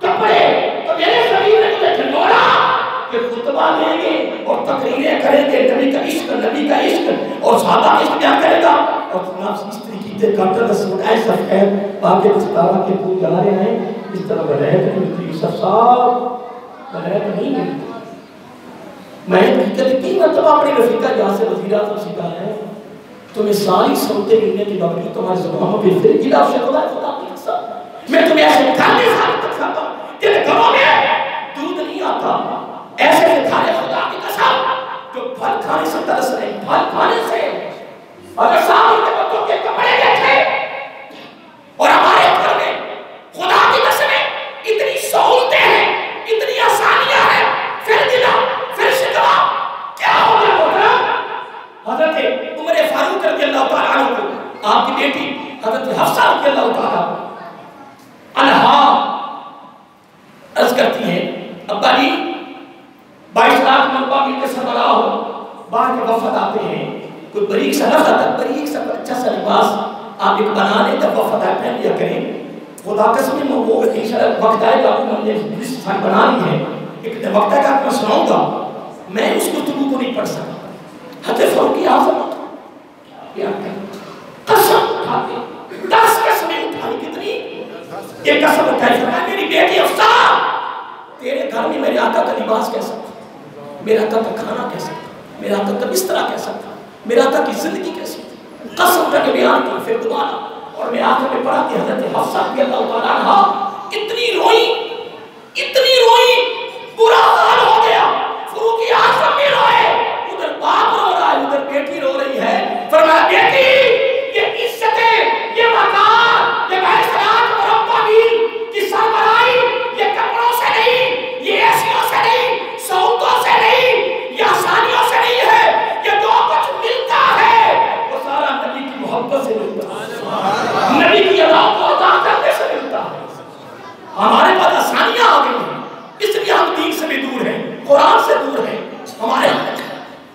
کپڑے تو میرے شریر نے مجھے جھنڈوڑا کہ خطبہ دیں گے اور تقریریں کریں گے نبی کا عشق اور صحابہ کا عشق بیان کرے گا اور جناب اس طریقے سے کاٹر رسول ایسا خیر باقی دستارہ کے پھول جا رہے ہیں اس طرح ولایت ملتی سب صاحب ولایت نہیں ملتی میں حقیقت کی مرتبہ اپنے رفیقہ جہاں سے وزیرات کو سکھا ہے تمہیں ساری سنتے ملنے کی باوجود تمہاری زبانوں پہ پھر گلا خدا کی قسم میں تمہیں ایسے کھانے سال تک کھاتا ہوں تیرے گھروں میں دودھ نہیں آتا ایسے کھانے خدا کی قسم جو پھل کھانے سے ترس رہے پھل کھانے سے اگر صاحب کے بچوں کے کپڑے دیکھے اور ہمارے گھر میں خدا کی قسم اتنی سہولتیں ہیں اتنی آسانیاں ہیں پھر گلا پھر شکوا کیا ہو گیا محترم حضرت عمر فاروق رضی اللہ تعالیٰ عنہ کو آپ کی بیٹی حضرت حفصہ رضی اللہ تعالیٰ عنہا عرض کرتی ہیں ابا جی 22 لاکھ مربع مل کے سربراہ ہو باہر کے وفد آتے ہیں کوئی بریک سا لفظ آتا ہے بریک سا اچھا سا لباس آپ ایک بنا لیں جب وفد آئے پہن لیا کریں خدا قسم میں وہ انشاءاللہ وقت آئے گا ہم نے جس سال بنا لی ہے ایک وقت ہے کہ آپ میں سناؤں گا میں اس گفتگو کو نہیں پڑھ سکتا حضرت فاروق اعظم کیا قسم اٹھاتے 10 قسمیں اٹھائی کتنی ایک قسم اٹھائی فرمایا میری بیٹی حفصہ تیرے گھر میں میرے آقا کا لباس کیسا تھا، میرے آقا کا کھانا کیسا تھا، میرے آقا کا بستر کیسا تھا، میرے آقا کی زندگی کیسی تھی، قسم کر کے بیان کی. پھر دوبارہ اور میں آخر میں پڑھا کہ حضرت حفصہ رضی اللہ تعالیٰ عنہ اتنی روئی برا حال ہو گیا. فروغی اعظم بھی روئے، ادھر باپ رو رہا ہے، ادھر بیٹی رو رہی ہے. فرمایا بیٹی یہ عزتیں، یہ وقار، یہ بحثرات مربع میل کی سربراہی یہ کپڑوں سے نہیں، یہ ایسیوں سے نہیں، سہولتوں سے نہیں، یہ آسانیوں سے نہیں ہے. یہ جو کچھ ملتا ہے وہ سارا نبی کی محبت سے ملتا ہے، نبی کی اداؤں کو ادا کرنے سے ملتا ہے. ہمارے پاس آسانیاں آ گئی ہیں، اس لیے ہم دین سے بھی دور ہیں، قرآن سے دور ہیں. ہمارے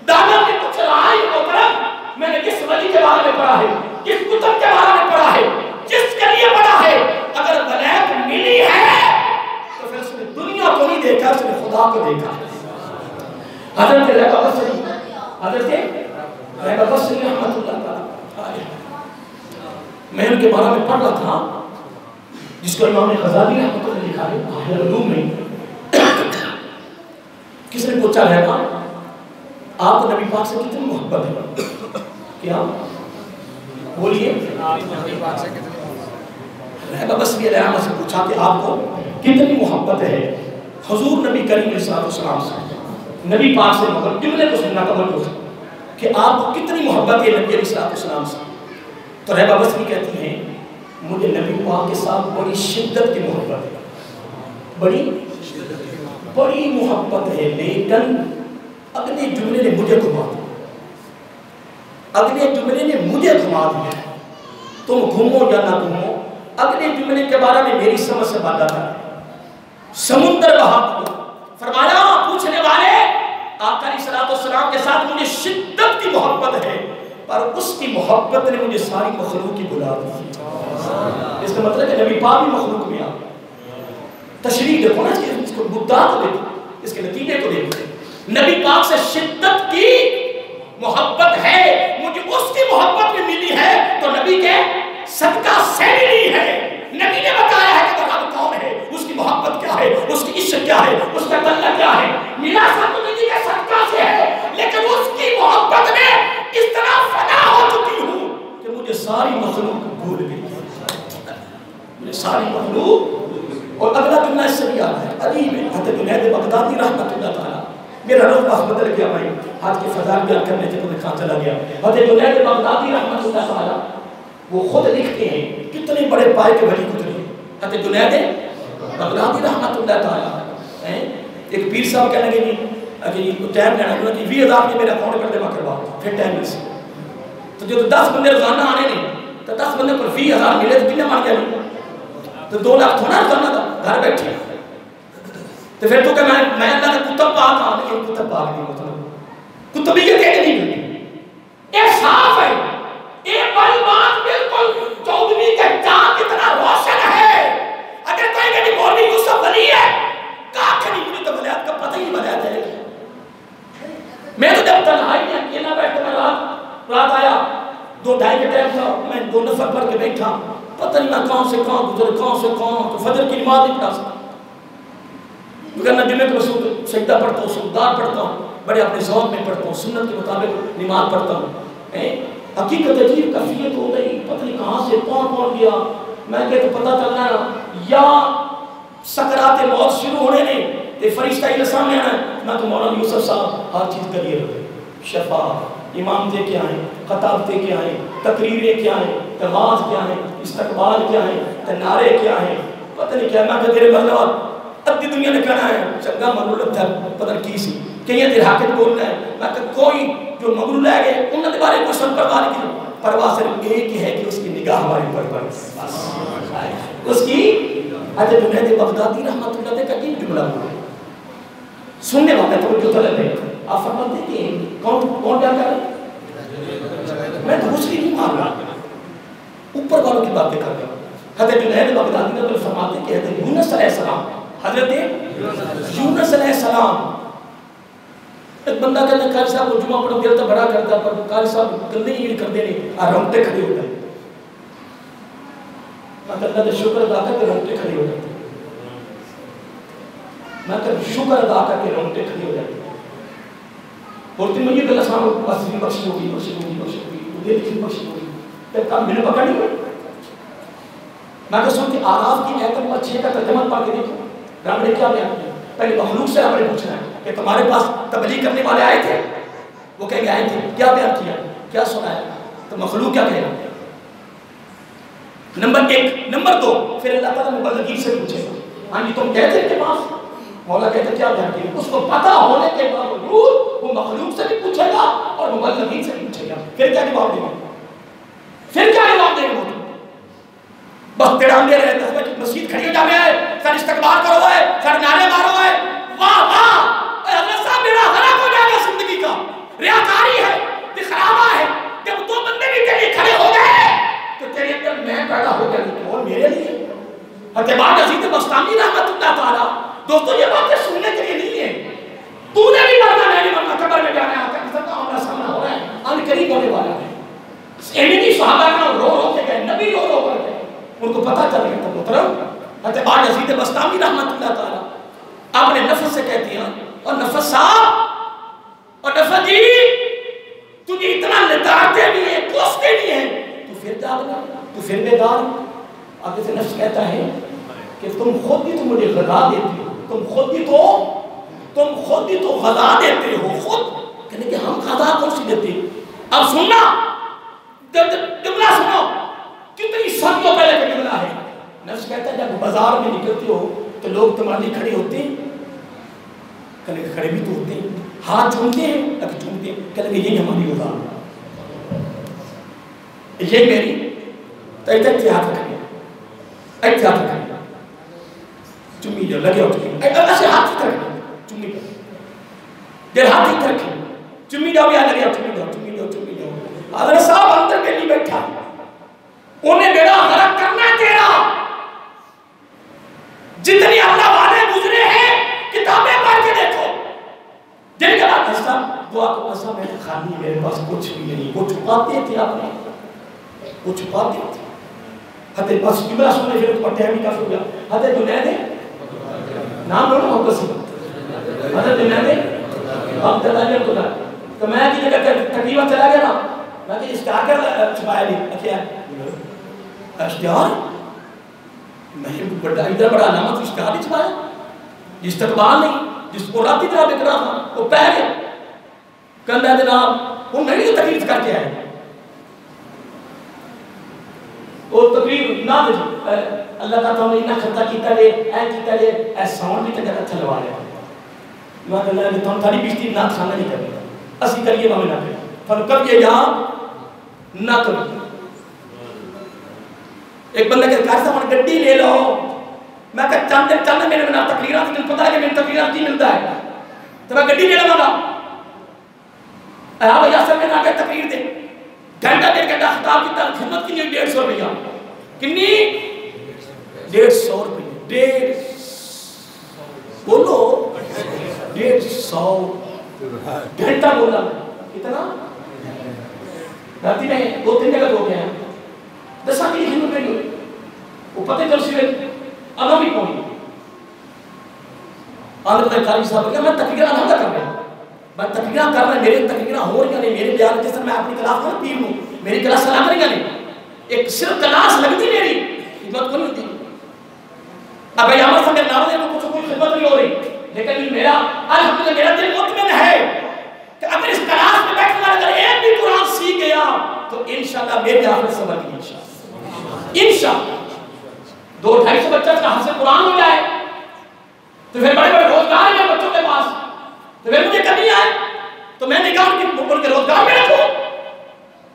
دادا نے کچھ رائے محترم، میں نے جس ولی کے بارے میں پڑھا ہے، جس کتب کے بارے میں پڑھا ہے، جس کے لیے پڑھا ہے، اگر ولایت ملی ہے تو پھر اس نے دنیا کو نہیں دیکھا، اس نے خدا کو دیکھا. حضرت ریبہ بصری رحمۃ اللہ تعالی، میں ان کے بارے میں پڑھ رہا تھا جس کو امام غزالی رحمۃ اللہ لکھا ہے احیاء العلوم میں. کس نے پوچھا رہا آپ کو نبی پاک سے کتنی محبت ہے؟ کیا بولیے. ریبہ بصری علیہ السلام سے پوچھا کہ آپ کو کتنی محبت ہے حضور نبی کریم علیہ السلام سے، نبی پاک سے محبت. جملے کو سننا قبل کو کہ آپ کو کتنی محبت ہے نبی علیہ السلام سے. تو ریبہ بصری کہتی ہیں مجھے نبی پاک کے ساتھ بڑی شدت کی محبت ہے، بڑی محبت ہے. لیکن اگلے جملے نے مجھے گھما دیا، تم گھومو یا نہ گھومو. اگلے جملے کے بارے میں میری سمجھ سے بات آتا ہے. سمندر بہا دیا. فرمایا پوچھنے والے آقا علیہ السلام کے ساتھ مجھے شدت کی محبت ہے، پر اس کی محبت نے مجھے ساری مخلوق کی بلا دی. اس کا مطلب ہے نبی پاک بھی مخلوق میں آ. تشریح دیکھو نا اس کو مدعا کو دیکھو، اس کے نتیجے کو دیکھو. نبی پاک سے شدت کی محبت ہے، مجھے اس کی محبت بھی ملی ہے تو نبی کے صدقہ سے ملی ہے. نبی نے بتایا ہے کہ رب کون ہے، اس کی محبت کیا ہے، اس کی عشق کیا ہے، اس کا تعلق کیا ہے. میرا سب نبی کے صدقہ سے ہے، لیکن اس کی محبت میں اس طرح فنا ہو چکی ہوں کہ مجھے ساری مخلوق بھول گئی، مجھے ساری مخلوق. اور اگلا جملہ اس سے بھی آتا ہے علی میں حضرت جنید بغدادی رحمۃ اللہ تعالیٰ. میرا رخ پاس بدل گیا، میں آج کے فضائل بیان کرنے سے تمہیں کہاں چلا گیا. حضرت جنید بغدادی رحمۃ اللہ تعالیٰ وہ خود لکھتے ہیں کتنے بڑے پائے کے بھلی گزرے. حضرت جنید بغدادی رحمۃ اللہ تعالیٰ ایک پیر صاحب کہنے لگے کہ ٹائم لینا انہوں نے 20,000 کے میرے اکاؤنٹ کر دے میں کروا پھر ٹائم مل سے. تو جو 10 بندے روزانہ آنے نہیں تو 10 بندے پر 20,000 ملے تو کتنے مان گیا نہیں تو 2 لاکھ تھوڑا روزانہ تھا گھر بیٹھے. تو پھر تو کہ میں اللہ کا کتب پاک ہاں، لیکن کتب پاک نہیں مطلب کتبیت ایک نہیں ملتی. ایک صاف ہے، ایک بات بالکل چودھویں کے چاند کتنا روشن ہے. اگر کوئی کہتے مولوی یوسف ولی ہے کاکھ نہیں، مجھے تو ولایت کا پتہ ہی نہیں ولایت ہے. میں تو جب تنہائی میں اکیلا بیٹھتا میں رات آیا 2-2:30 کے ٹائم تھا، میں 2 نفر پڑھ کے بیٹھا، پتہ نہیں میں کہاں سے کہاں گزرے، کہاں سے کہاں. تو فجر کی نماز نہیں پڑھا سکتا کیونکہ میں جمعہ کے رسول سجدہ پڑھتا ہوں، سجدار پڑھتا ہوں، بڑے اپنے ذوق میں پڑھتا ہوں، سنت کے مطابق نماز پڑھتا ہوں. حقیقت عجیب کیفیت ہو گئی، پتہ نہیں کہاں سے کون گیا. میں کہتا پتہ چلنا یا سکرات موت شروع ہونے نے تے فرشتہ یہ سامنے آنا ہے. میں تو مولانا یوسف صاحب ہر چیز کریے رہے، شفا امامتیں کیا ہیں، خطابتیں کیا ہیں، تقریریں کیا ہیں، تواز کیا ہیں، استقبال کیا ہیں، نعرے کیا ہیں، پتہ نہیں کیا. میں کہ تیرے مطلب ادھی دنیا نے کہنا ہے چنگا مغرور تھا پتہ کی سی کہ یہ تیرے حاکم بولنا ہے. میں کہ کوئی جو مغرور لے گئے انہوں نے بارے کوئی سن پرواہ نہیں کی. پرواہ صرف ایک ہی ہے کہ اس کی نگاہ ہمارے اوپر پر اس کی. حضرت جنید بغدادی رحمۃ اللہ علیہ کا عجیب جملہ ہے، سننے والے تو جو طلب ہے آپ فرماتے ہیں کہ کون کیا کر رہا. میں دوسری نہیں مان رہا، اوپر والوں کی باتیں کر رہا ہوں. حضرت جنید بغدادی نے فرماتے ہیں کہ حضرت یونس علیہ السلام، حضرت یونس علیہ السلام، ایک بندہ کہتا ہے قاری صاحب وہ جمعہ پڑھو دیر تک بڑا کرتا پر قاری صاحب گندے ہی کر دینے رونگٹے کھڑے ہو گئے. اللہ کا شکر ادا کر کے رونگٹے کھڑے ہو جاتے. میں کہ شکر ادا کر کے رونگٹے کھڑی ہو جاتی ہیں. بولتے ہیں مجھے اللہ سبحانہ بخشی بخشی ہوگی بخشی ہوگی بخشی ہوگی مجھے لکھی بخشی ہوگی. پھر کام میں نے پکڑ نہیں ہوئی. میں کہ سنتی آراف کی آیت نمبر 6 کا ترجمہ پڑھ کے دیکھو. رب نے کیا بیان کیا؟ پہلے مخلوق سے رب نے پوچھنا ہے کہ تمہارے پاس تبلیغ کرنے والے آئے تھے؟ وہ کہیں گے آئے تھے. کیا بیان کیا؟ کیا سنا ہے؟ تو مخلوق کیا کہے گا؟ نمبر 1. نمبر 2 پھر اللہ تعالیٰ مبلغین سے پوچھے گا ہاں جی تم کہتے کے پاس؟ مولا کہتے کیا بیان کیا؟ اس کو پتہ ہونے کے باوجود وہ مخلوق سے بھی پوچھے گا اور مبلغین سے بھی پوچھے گا. پھر کیا جواب دے گا؟ پھر کیا جواب دے گا؟ بس تیرا ہم دے رہے ہیں کہ مسجد کھڑی ہو جاوے ہے سر استقبال کرو ہے سر نعرے مارو ہے. واہ واہ اللہ صاحب میرا حرام ہو جائے گا زندگی کا. ریاکاری ہے دکھلاوا ہے. جب دو بندے بھی تیرے کھڑے ہو گئے تو تیرے اندر میں پیدا ہو گیا نہیں اور میرے لیے. حتیبہ عزیز بستامی رحمت اللہ تعالیٰ. دوستو یہ باتیں سننے کے لیے نہیں ہے. تو نے بھی مرنا میں نے مرنا قبر میں جانا ہے سب کا ہمارا سامنا ہو رہا ہے ان قریب ہونے والا ہے. ایمینی صحابہ کا رو رو کے گئے نبی رو رو کر گئے ان کو پتا چل گیا تھا محترم. حتیبہ عزیز بستامی رحمت اللہ تعالیٰ اپنے نفس سے کہتی ہیں اور نفس صاحب اور نفس جی تجھے اتنا لتاڑتے بھی ہیں کوستے بھی ہیں تو پھر جاگنا تو پھر بیدار. آگے سے نفس کہتا ہے کہ تم خود ہی تو مجھے غذا دیتے ہو تم خود ہی تو غذا دیتے ہو خود کہنے کہ ہم غذا کون سی دیتے. اب سننا جملہ سنو کتنی صدیوں پہلے کا جملہ ہے. نفس کہتا ہے جب بازار میں نکلتے ہو تو لوگ تمہارے لیے کھڑے ہوتے ہیں کہنے کہ کھڑے بھی تو ہوتے ہیں ہاتھ چومتے ہیں ابھی چومتے ہیں کہنے کہ یہی ہماری غذا یہ میری تو احتیاط رکھیں احتیاط رکھیں چمی جو لگے ہو چمی ایسے ہاتھ ہی رکھیں چمی جو دیر ہاتھ ہی رکھیں چمی جاؤ یا لگے ہو چمی جاؤ. حضرت صاحب اندر کے لیے بیٹھا انہیں بیڑا غرق کرنا ہے تیرا. جتنی اللہ والے گزرے ہیں کتابیں پڑھ کے دیکھو جن کے بعد ایسا دعا کو ایسا میں خالی میرے پاس کچھ بھی نہیں. وہ چھپاتے تھے آپ نے وہ چھپاتے تھے. حضرت بس جملہ سننے پھر تو پڑھتے ہیں کافی ہو گیا. حضرت جنید نام لو نا محبت سے حضرت جنید اب دلائل خدا تو میں کی جگہ تقریبا چلا گیا نا میں کہ اشتہار کر چھپایا نہیں کیا اشتہار میں بڑا ادھر بڑا علامت اشتہار نہیں چھپایا استقبال نہیں جس کو راتی طرح بک رہا تھا وہ پہ گیا کہنا جناب وہ نہیں تقریر کر کے آئے وہ تقریر نہ دے اللہ کا تو ہمیں نہ خطہ کیتا لے اے ساؤنڈ بھی تک اچھا لوا لے میں کہنا ہے تو ہم تھاری بیشتی نہ کھانا نہیں کرنے اسی کریے ہمیں نہ کریں پر کب یہ یہاں نہ کریں. ایک بندہ کہ کار صاحب گڈی لے لو میں کہ چند میرے بنا تقریرات تجھے پتا ہے کہ میرے تقریرات کی ملتا ہے تو میں گڈی لے لوں گا آپ یا سر میں آگے تقریر دے گھنٹہ دیر گھنٹہ خطاب کی خدمت کی 150 روپیہ کنی 150 روپیہ 150 بولو 150 گھنٹہ بولا کتنا راتی میں 2-3 جگہ ہو گیا ہیں 10 سال کی خدمت نہیں ہوئی وہ پتہ چل سی اب ہم ہی پہنچ آدھے پتہ کاری صاحب میں تقریرہ الحمدہ کر رہا ہوں میں تقریرہ کر رہا ہوں میرے تقریرہ ہو رہی نہیں میرے بیان جس طرح میں اپنی کلاس میں پیر ہوں میری کلاس سلام کریں گا نہیں ایک صرف کلاس لگتی میری خدمت کو نہیں ہوتی. اب بھائی عمر صاحب میرے نام دے کو کوئی خدمت نہیں ہو رہی لیکن میرا الحمدللہ میرا دل مطمئن ہے کہ اگر اس کلاس میں بیٹھنے والا اگر ایک بھی قرآن سیکھ گیا تو انشاءاللہ میرے آخر سمجھ گئی انشاءاللہ 200-250 بچہ کا حفظ قرآن ہو جائے تو پھر بڑے بڑے روزگار ہیں بچوں کے پاس تو پھر مجھے کمی آئے تو میں نے کہا کہ ان کے روزگار میں رکھو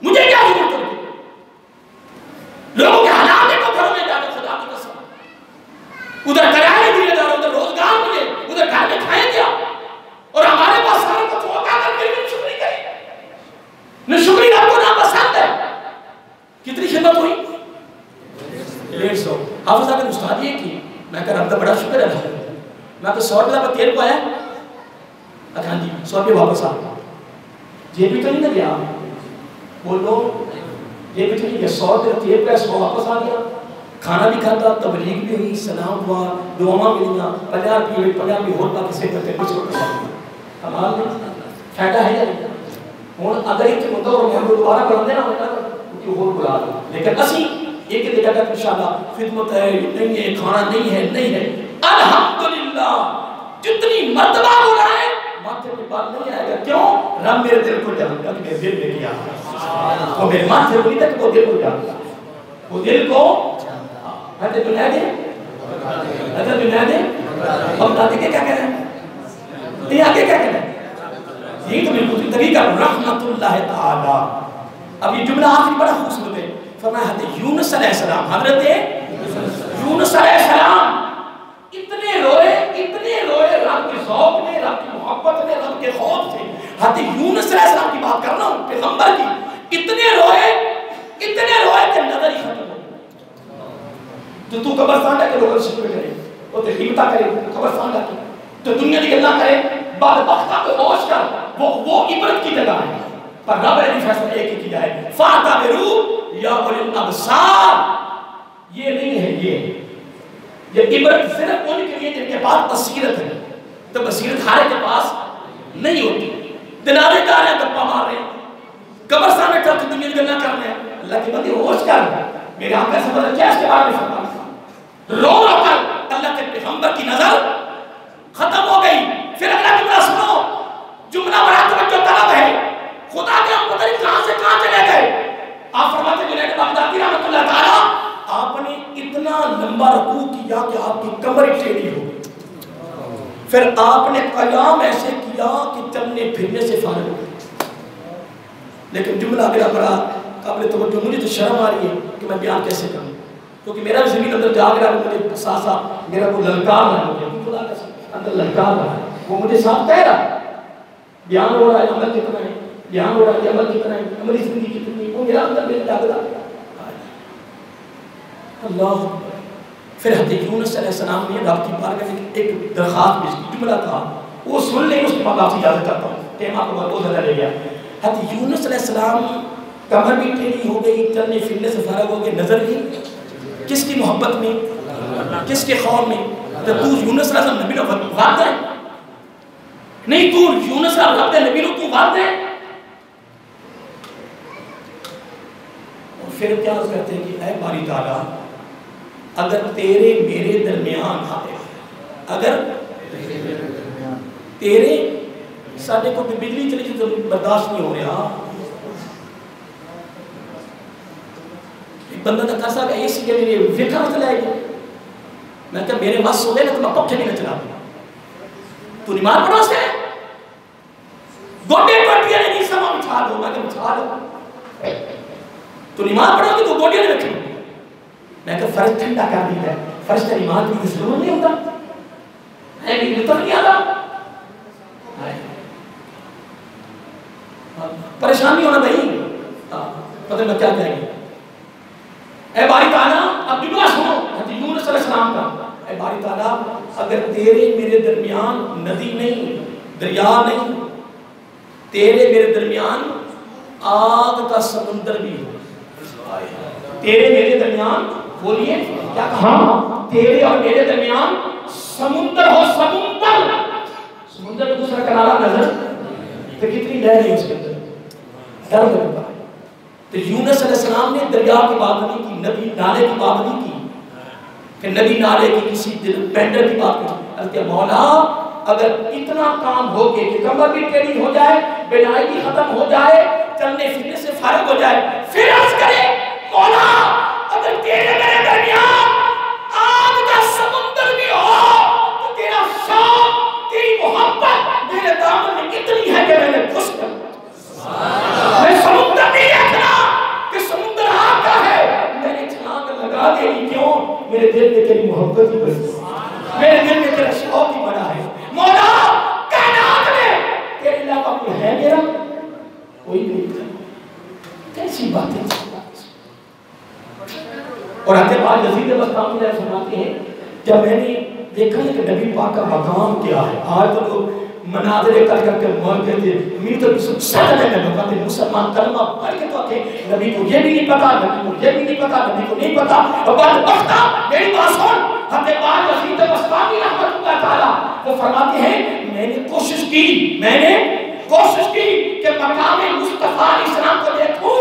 مجھے کیا ضرورت ہے لوگوں کے حالات دیکھو گھروں میں جا کر خدا کی قسم ادھر کرائے دیے جا رہا ادھر روزگار مجھے ادھر گھر میں کھائیں گیا اور ہمارے پاس سارے کچھ ہوگا کر کے بھی شکری کریں نہ شکری آپ کو نہ پسند ہے. کتنی خدمت ہوئی 150 حافظ آگے استاد یہ کی میں کہا رب دا بڑا شکر ہے میں تو 100 روپیہ پر تیل کو آیا ہاں جی 100 روپیہ واپس آ یہ بھی تو نہیں نہ گیا بولو یہ بھی تو نہیں گیا 100 روپیہ تیل کو 100 واپس آ گیا کھانا بھی کھاتا، تبلیغ بھی ہوئی، سلام ہوا، دعاواں ملیاں، 50 ہور پاکستان کرتے کچھ ہوتا ہے کمال نہیں فائدہ ہے یا نہیں؟ ہوں اگر ایک بندہ اور میں دوبارہ بڑھتے نا کہ وہ بلا دو، لیکن اسی ایک جگہ تک انشاءاللہ خدمت ہے، نہیں ہے، کھانا نہیں ہے، نہیں ہے، الحمدللہ جتنی مرتبہ بلائے ماتھے پہ بات نہیں آئے گا. کیوں؟ رب میرے دل کو جانتا کہ میرے دل میں کیا ہے، وہ میرے ماتھے کو نہیں تک وہ دل کو جانتا، وہ دل کو حضرت دنیا دے حضرت دنیا دے ہم دادے کے کیا کہہ رہے ہیں؟ یہ آگے کیا کہہ رہے ہیں؟ یہی تو بالکل تبھی کا رحمت اللہ تعالی. اب یہ جملہ آخری بڑا خوبصورت ہے. فرمایا حضرت یونس علیہ السلام، حضرت یونس علیہ السلام اتنے روئے رب کے ذوق میں، رب کی محبت میں، رب کے خوف سے. حضرت یونس علیہ السلام کی بات کر رہا ہوں، پیغمبر کی. اتنے روئے کہ نظر ہی ختم ہو. تو قبرستان جا کے لوگوں سے شکر کرے، وہ تحریمتا کرے، قبرستان جا کے تو دنیا کی گلا کرے، بدبختہ کو ہوش کر، وہ عبرت کی جگہ ہے. پر رب نے فیصلہ ایک ہی کیا ہے، فَاعْتَبِرُوا يَا أُولِي الْأَبْصَارِ. یہ نہیں ہے، یہ عبرت صرف ان کے لیے جن کے پاس بصیرت ہے. تو بصیرت ہارے کے پاس نہیں ہوتی. دلالے دار ہیں، گپا مار رہے ہیں، قبرستان میں چل کے دنیا کی گلا کر رہے ہیں. اللہ کی بندی ہوش کر، میرے آقا سے بدل کیا اس کے بارے میں فرمایا، رو کر اللہ کے پیغمبر کی نظر ختم ہو گئی. پھر اگلا جملہ سنو، جملہ بڑا توجہ طلب ہے. خدا کے ہم پتہ نہیں کہاں سے کہاں چلے گئے. آپ فرماتے ہیں جنید بغدادی رحمۃ اللہ تعالیٰ، آپ نے اتنا لمبا رکوع کیا کہ آپ کی کمر ٹیڑھی ہو گئی. پھر آپ نے قیام ایسے کیا کہ چلنے پھرنے سے فارغ ہو گئے. لیکن جملہ اگلا بڑا قابل توجہ، مجھے تو شرم آ رہی ہے کہ میں بیان کیسے کروں، کیونکہ میرا بھی زمین اندر جاگ رہا ہے، مجھے ساتھ ساتھ میرا وہ للکار رہا ہے، مجھے خدا کا اندر للکار رہا ہے، وہ مجھے ساتھ کہہ رہا ہے. بیان ہو رہا ہے عمل کتنا ہے، بیان ہو رہا ہے عمل کتنا ہے، عملی زندگی کتنی، وہ میرا اندر میرے جاگ رہا ہے. اللہ. پھر حضرت یونس علیہ السلام نے رب کی بارگاہ میں ایک درخواست بھیجی، جملہ تھا وہ سن لیں، اس کے بعد آپ سے اجازت چاہتا ہوں، ٹائم آپ کو بہت زیادہ لے گیا. حضرت یونس علیہ السلام کمر بھی ٹیڑھی ہو گئی، چلنے پھرنے سے فارغ ہو گئے، نظر نہیں کس کی محبت میں، کس کے خوف میں. تو یونس علیہ السلام نبی نو وعد ہے نہیں، تو یونس علیہ السلام نبی نو تو وعد ہے. اور پھر کیا عرض کرتے ہیں کہ اے باری تعالیٰ، اگر تیرے میرے درمیان اگر تیرے ساڈے کو بجلی چلی تو برداشت نہیں ہو رہا. ایک بندہ تھا کہا صاحب اے سی کے لیے ویکھا نہ چلائے گی. میں کہا میرے واسط ہو گئے نا تو میں پکھے نہیں نہ چلا دوں. تو نماز پڑھو سے گوڈے پٹیاں نہیں سما بچھا دو. میں کہا بچھا دو. تو نماز پڑھو گی تو گوڈے نہیں رکھیں. میں کہا فرض ٹھنڈا کر دی ہے، فرض کا نماز بھی ضرور نہیں ہوتا ہے، بھی لطف نہیں آتا. پریشانی ہونا بھائی، پتہ میں کیا کہیں گے. اے باری تعالیٰ، اب جملہ سنو حضرت یونس علیہ السلام کا. اے باری تعالیٰ، اگر تیرے میرے درمیان ندی نہیں، دریا نہیں، تیرے میرے درمیان آگ کا سمندر بھی ہو، تیرے میرے درمیان بولیے کیا کہا، تیرے اور میرے درمیان سمندر ہو، سمندر دوسرا کنارہ نظر تو کتنی لہر ہے اس کے اندر، ڈر لگتا ہے. تو یونس علیہ السلام نے دریا کی بات نہیں کی، ندی نالے کی بات نہیں کی، کہ ندی نالے کی کسی پینڈر کی بات نہیں. کہ مولا اگر اتنا کام ہو گئے کہ کمر بھی ٹیڑھی ہو جائے، بینائی بھی ختم ہو جائے، چلنے پھرنے سے فارغ ہو جائے، پھر عرض کرے مولا اگر تیرے میرے درمیان آگ کا سمندر بھی ہو تو تیرا شوق، تیری محبت میرے دامن میں اتنی ہے کہ میں نے گھس کر میں سمندر نہیں دیکھنا کہ سمندر آگ کا ہے، میں نے چھلانگ لگا دینی. کیوں؟ میرے دل میں تیری محبت ہی بڑی، میرے دل میں تیرا شوق ہی بڑا ہے. مولا کائنات میں تیرے علاوہ کوئی ہے میرا؟ کوئی نہیں. کیسی باتیں. اور حضرت بعد یزید بستامی نے فرماتے ہیں جب میں نے دیکھا کہ نبی پاک کا مقام کیا ہے، آج تو لوگ مناظرے کر کے مر گئے تھے. امید تو کسی ساتھ میں لوگ تھے مسلمان کلمہ پڑھ کے تو تھے. نبی کو یہ بھی نہیں پتا, نبی کو یہ بھی نہیں پتا, نبی کو نہیں پتا. اور بات بختا میری بات سن, حضرت بار وسیط بستانی رحمت اللہ تعالیٰ وہ فرماتے ہیں میں نے کوشش کی کہ مقام مصطفیٰ علیہ السلام کو دیکھوں.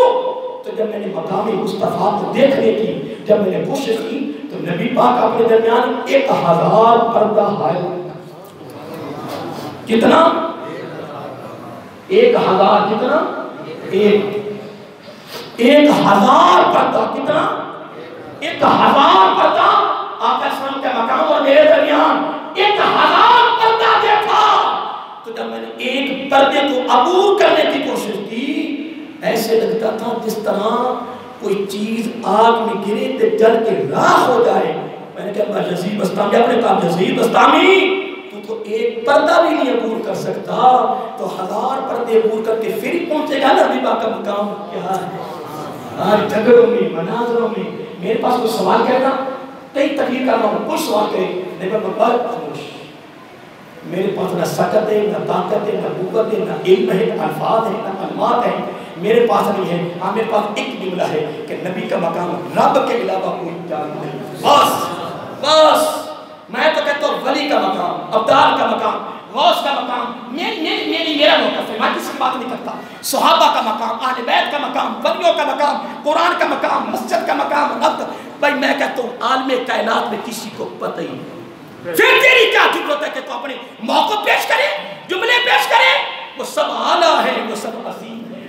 تو جب میں نے مقام مصطفیٰ کو دیکھنے کی جب میں نے کوشش کی تو نبی پاک اپنے درمیان 1000 پردہ حائل. کتنا 1000 کتنا 1000 پردہ کتنا 1000 پردہ آقا سلام کے مقام اور میرے درمیان 1000 پردہ دیکھا. تو جب میں نے ایک پردے کو عبور کرنے کی کوشش کی ایسے لگتا تھا جس طرح کوئی چیز آگ میں گرے تو جل کے راکھ ہو جائے. میں نے کہا یزید بستامی, آپ نے کہا یزید بستامی تو ایک پردہ بھی نہیں عبور کر سکتا تو 1000 پردے عبور کر کے پھر پہنچے گا نبی پاک کا مقام کیا ہے. آج جھگڑوں میں مناظروں میں میرے پاس کوئی سوال کہنا کئی تقریر کر رہا ہوں, کوئی سوال کرے نہیں میں بڑا خاموش. میرے پاس نہ سکت ہے, نہ طاقت ہے, نہ قوت ہے, نہ علم ہے, نہ الفاظ ہے, نہ کلمات ہیں. میرے پاس نہیں ہے. ہاں میرے پاس ایک جملہ ہے کہ نبی کا مقام رب کے علاوہ کوئی جان نہیں. بس میں تو کہتا ہوں ولی کا مقام, ابدال کا مقام, غوث کا مقام میرا موقف ہے. میں کسی کی بات نہیں کرتا. صحابہ کا مقام, اہل بیت کا مقام, ولیوں کا مقام, قرآن کا مقام, مسجد کا مقام. اب بھائی میں کہتا ہوں عالم کائنات میں کسی کو پتہ ہی نہیں. پھر تیری کیا ضرورت ہے کہ تو اپنے موقف پیش کرے, جملے پیش کرے. وہ سب اعلیٰ ہے, وہ سب عظیم ہے.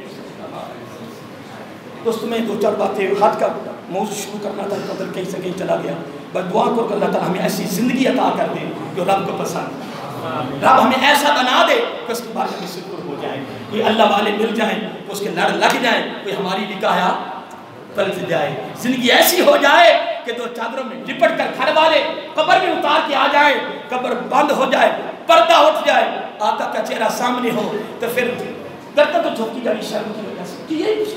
دوست میں 2-4 باتیں حد کا موضوع شروع کرنا تھا, قدر کہیں سے کہیں چلا گیا. بس دعا کرو کہ اللہ تعالیٰ ہمیں ایسی زندگی عطا کر دے جو رب کو پسند. رب ہمیں ایسا بنا دے کہ اس کے بعد ہمیں شکر ہو جائے. کوئی اللہ والے مل جائیں, اس کے لڑ لگ جائیں, کوئی ہماری نکاح پلٹ جائے. زندگی ایسی ہو جائے کہ 2 چادروں میں لپٹ کر گھر والے قبر میں اتار کے آ جائیں, قبر بند ہو جائے, پردہ اٹھ جائے, آقا کا چہرہ سامنے ہو تو پھر کرتا تو جھوکی جانی شرم کی وجہ سے کہ یہی کچھ.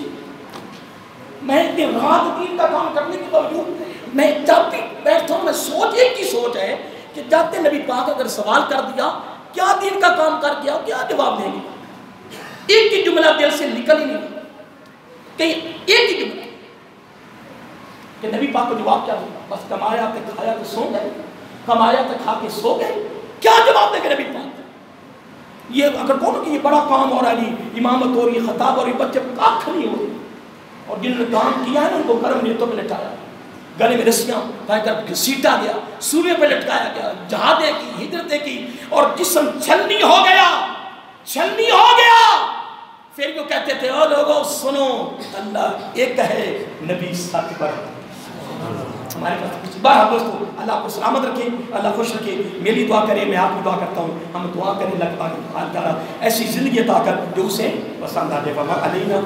میں اتنے رات دین کا کام کرنے کے باوجود میں جب بھی بیٹھتا ہوں میں سوچ ایک کی سوچ ہے کہ جاتے نبی پاک اگر سوال کر دیا کیا دین کا کام کر گیا, کیا جواب دیں گے. ایک کی جملہ دل سے نکل ہی نہیں کہیں, ایک ہی جملہ کہ نبی پاک کو جواب کیا ہوگا. بس کمایا تو کھایا تو سو گئے, کمایا تو کھا کے سو گئے. کیا جواب دیں گے نبی پاک. یہ اگر کہو کہ یہ بڑا کام ہو رہا ہے, امامت ہو رہی ہے, خطاب ہو رہی, بچے کاکھ نہیں ہو رہی, اور جنہوں نے کام کیا ہے نا ان کو گرم نیتوں پہ لٹایا, گلے میں رسیاں پائے کر گھسیٹا گیا, سونے پہ لٹکایا گیا, جہادیں کی, ہجرتیں کی, اور جسم چھلنی ہو گیا, چھلنی ہو گیا. پھر وہ کہتے تھے او لوگوں سنو, اللہ ایک ہے, نبی ساتھ پر. ہمارے پاس کچھ بار دوستو اللہ کو سلامت رکھے, اللہ خوش رکھے. میری دعا کرے, میں آپ کی دعا کرتا ہوں, ہم دعا کریں اللہ تعالیٰ ایسی زندگی عطا کر جو اسے پسند آ جائے. علینا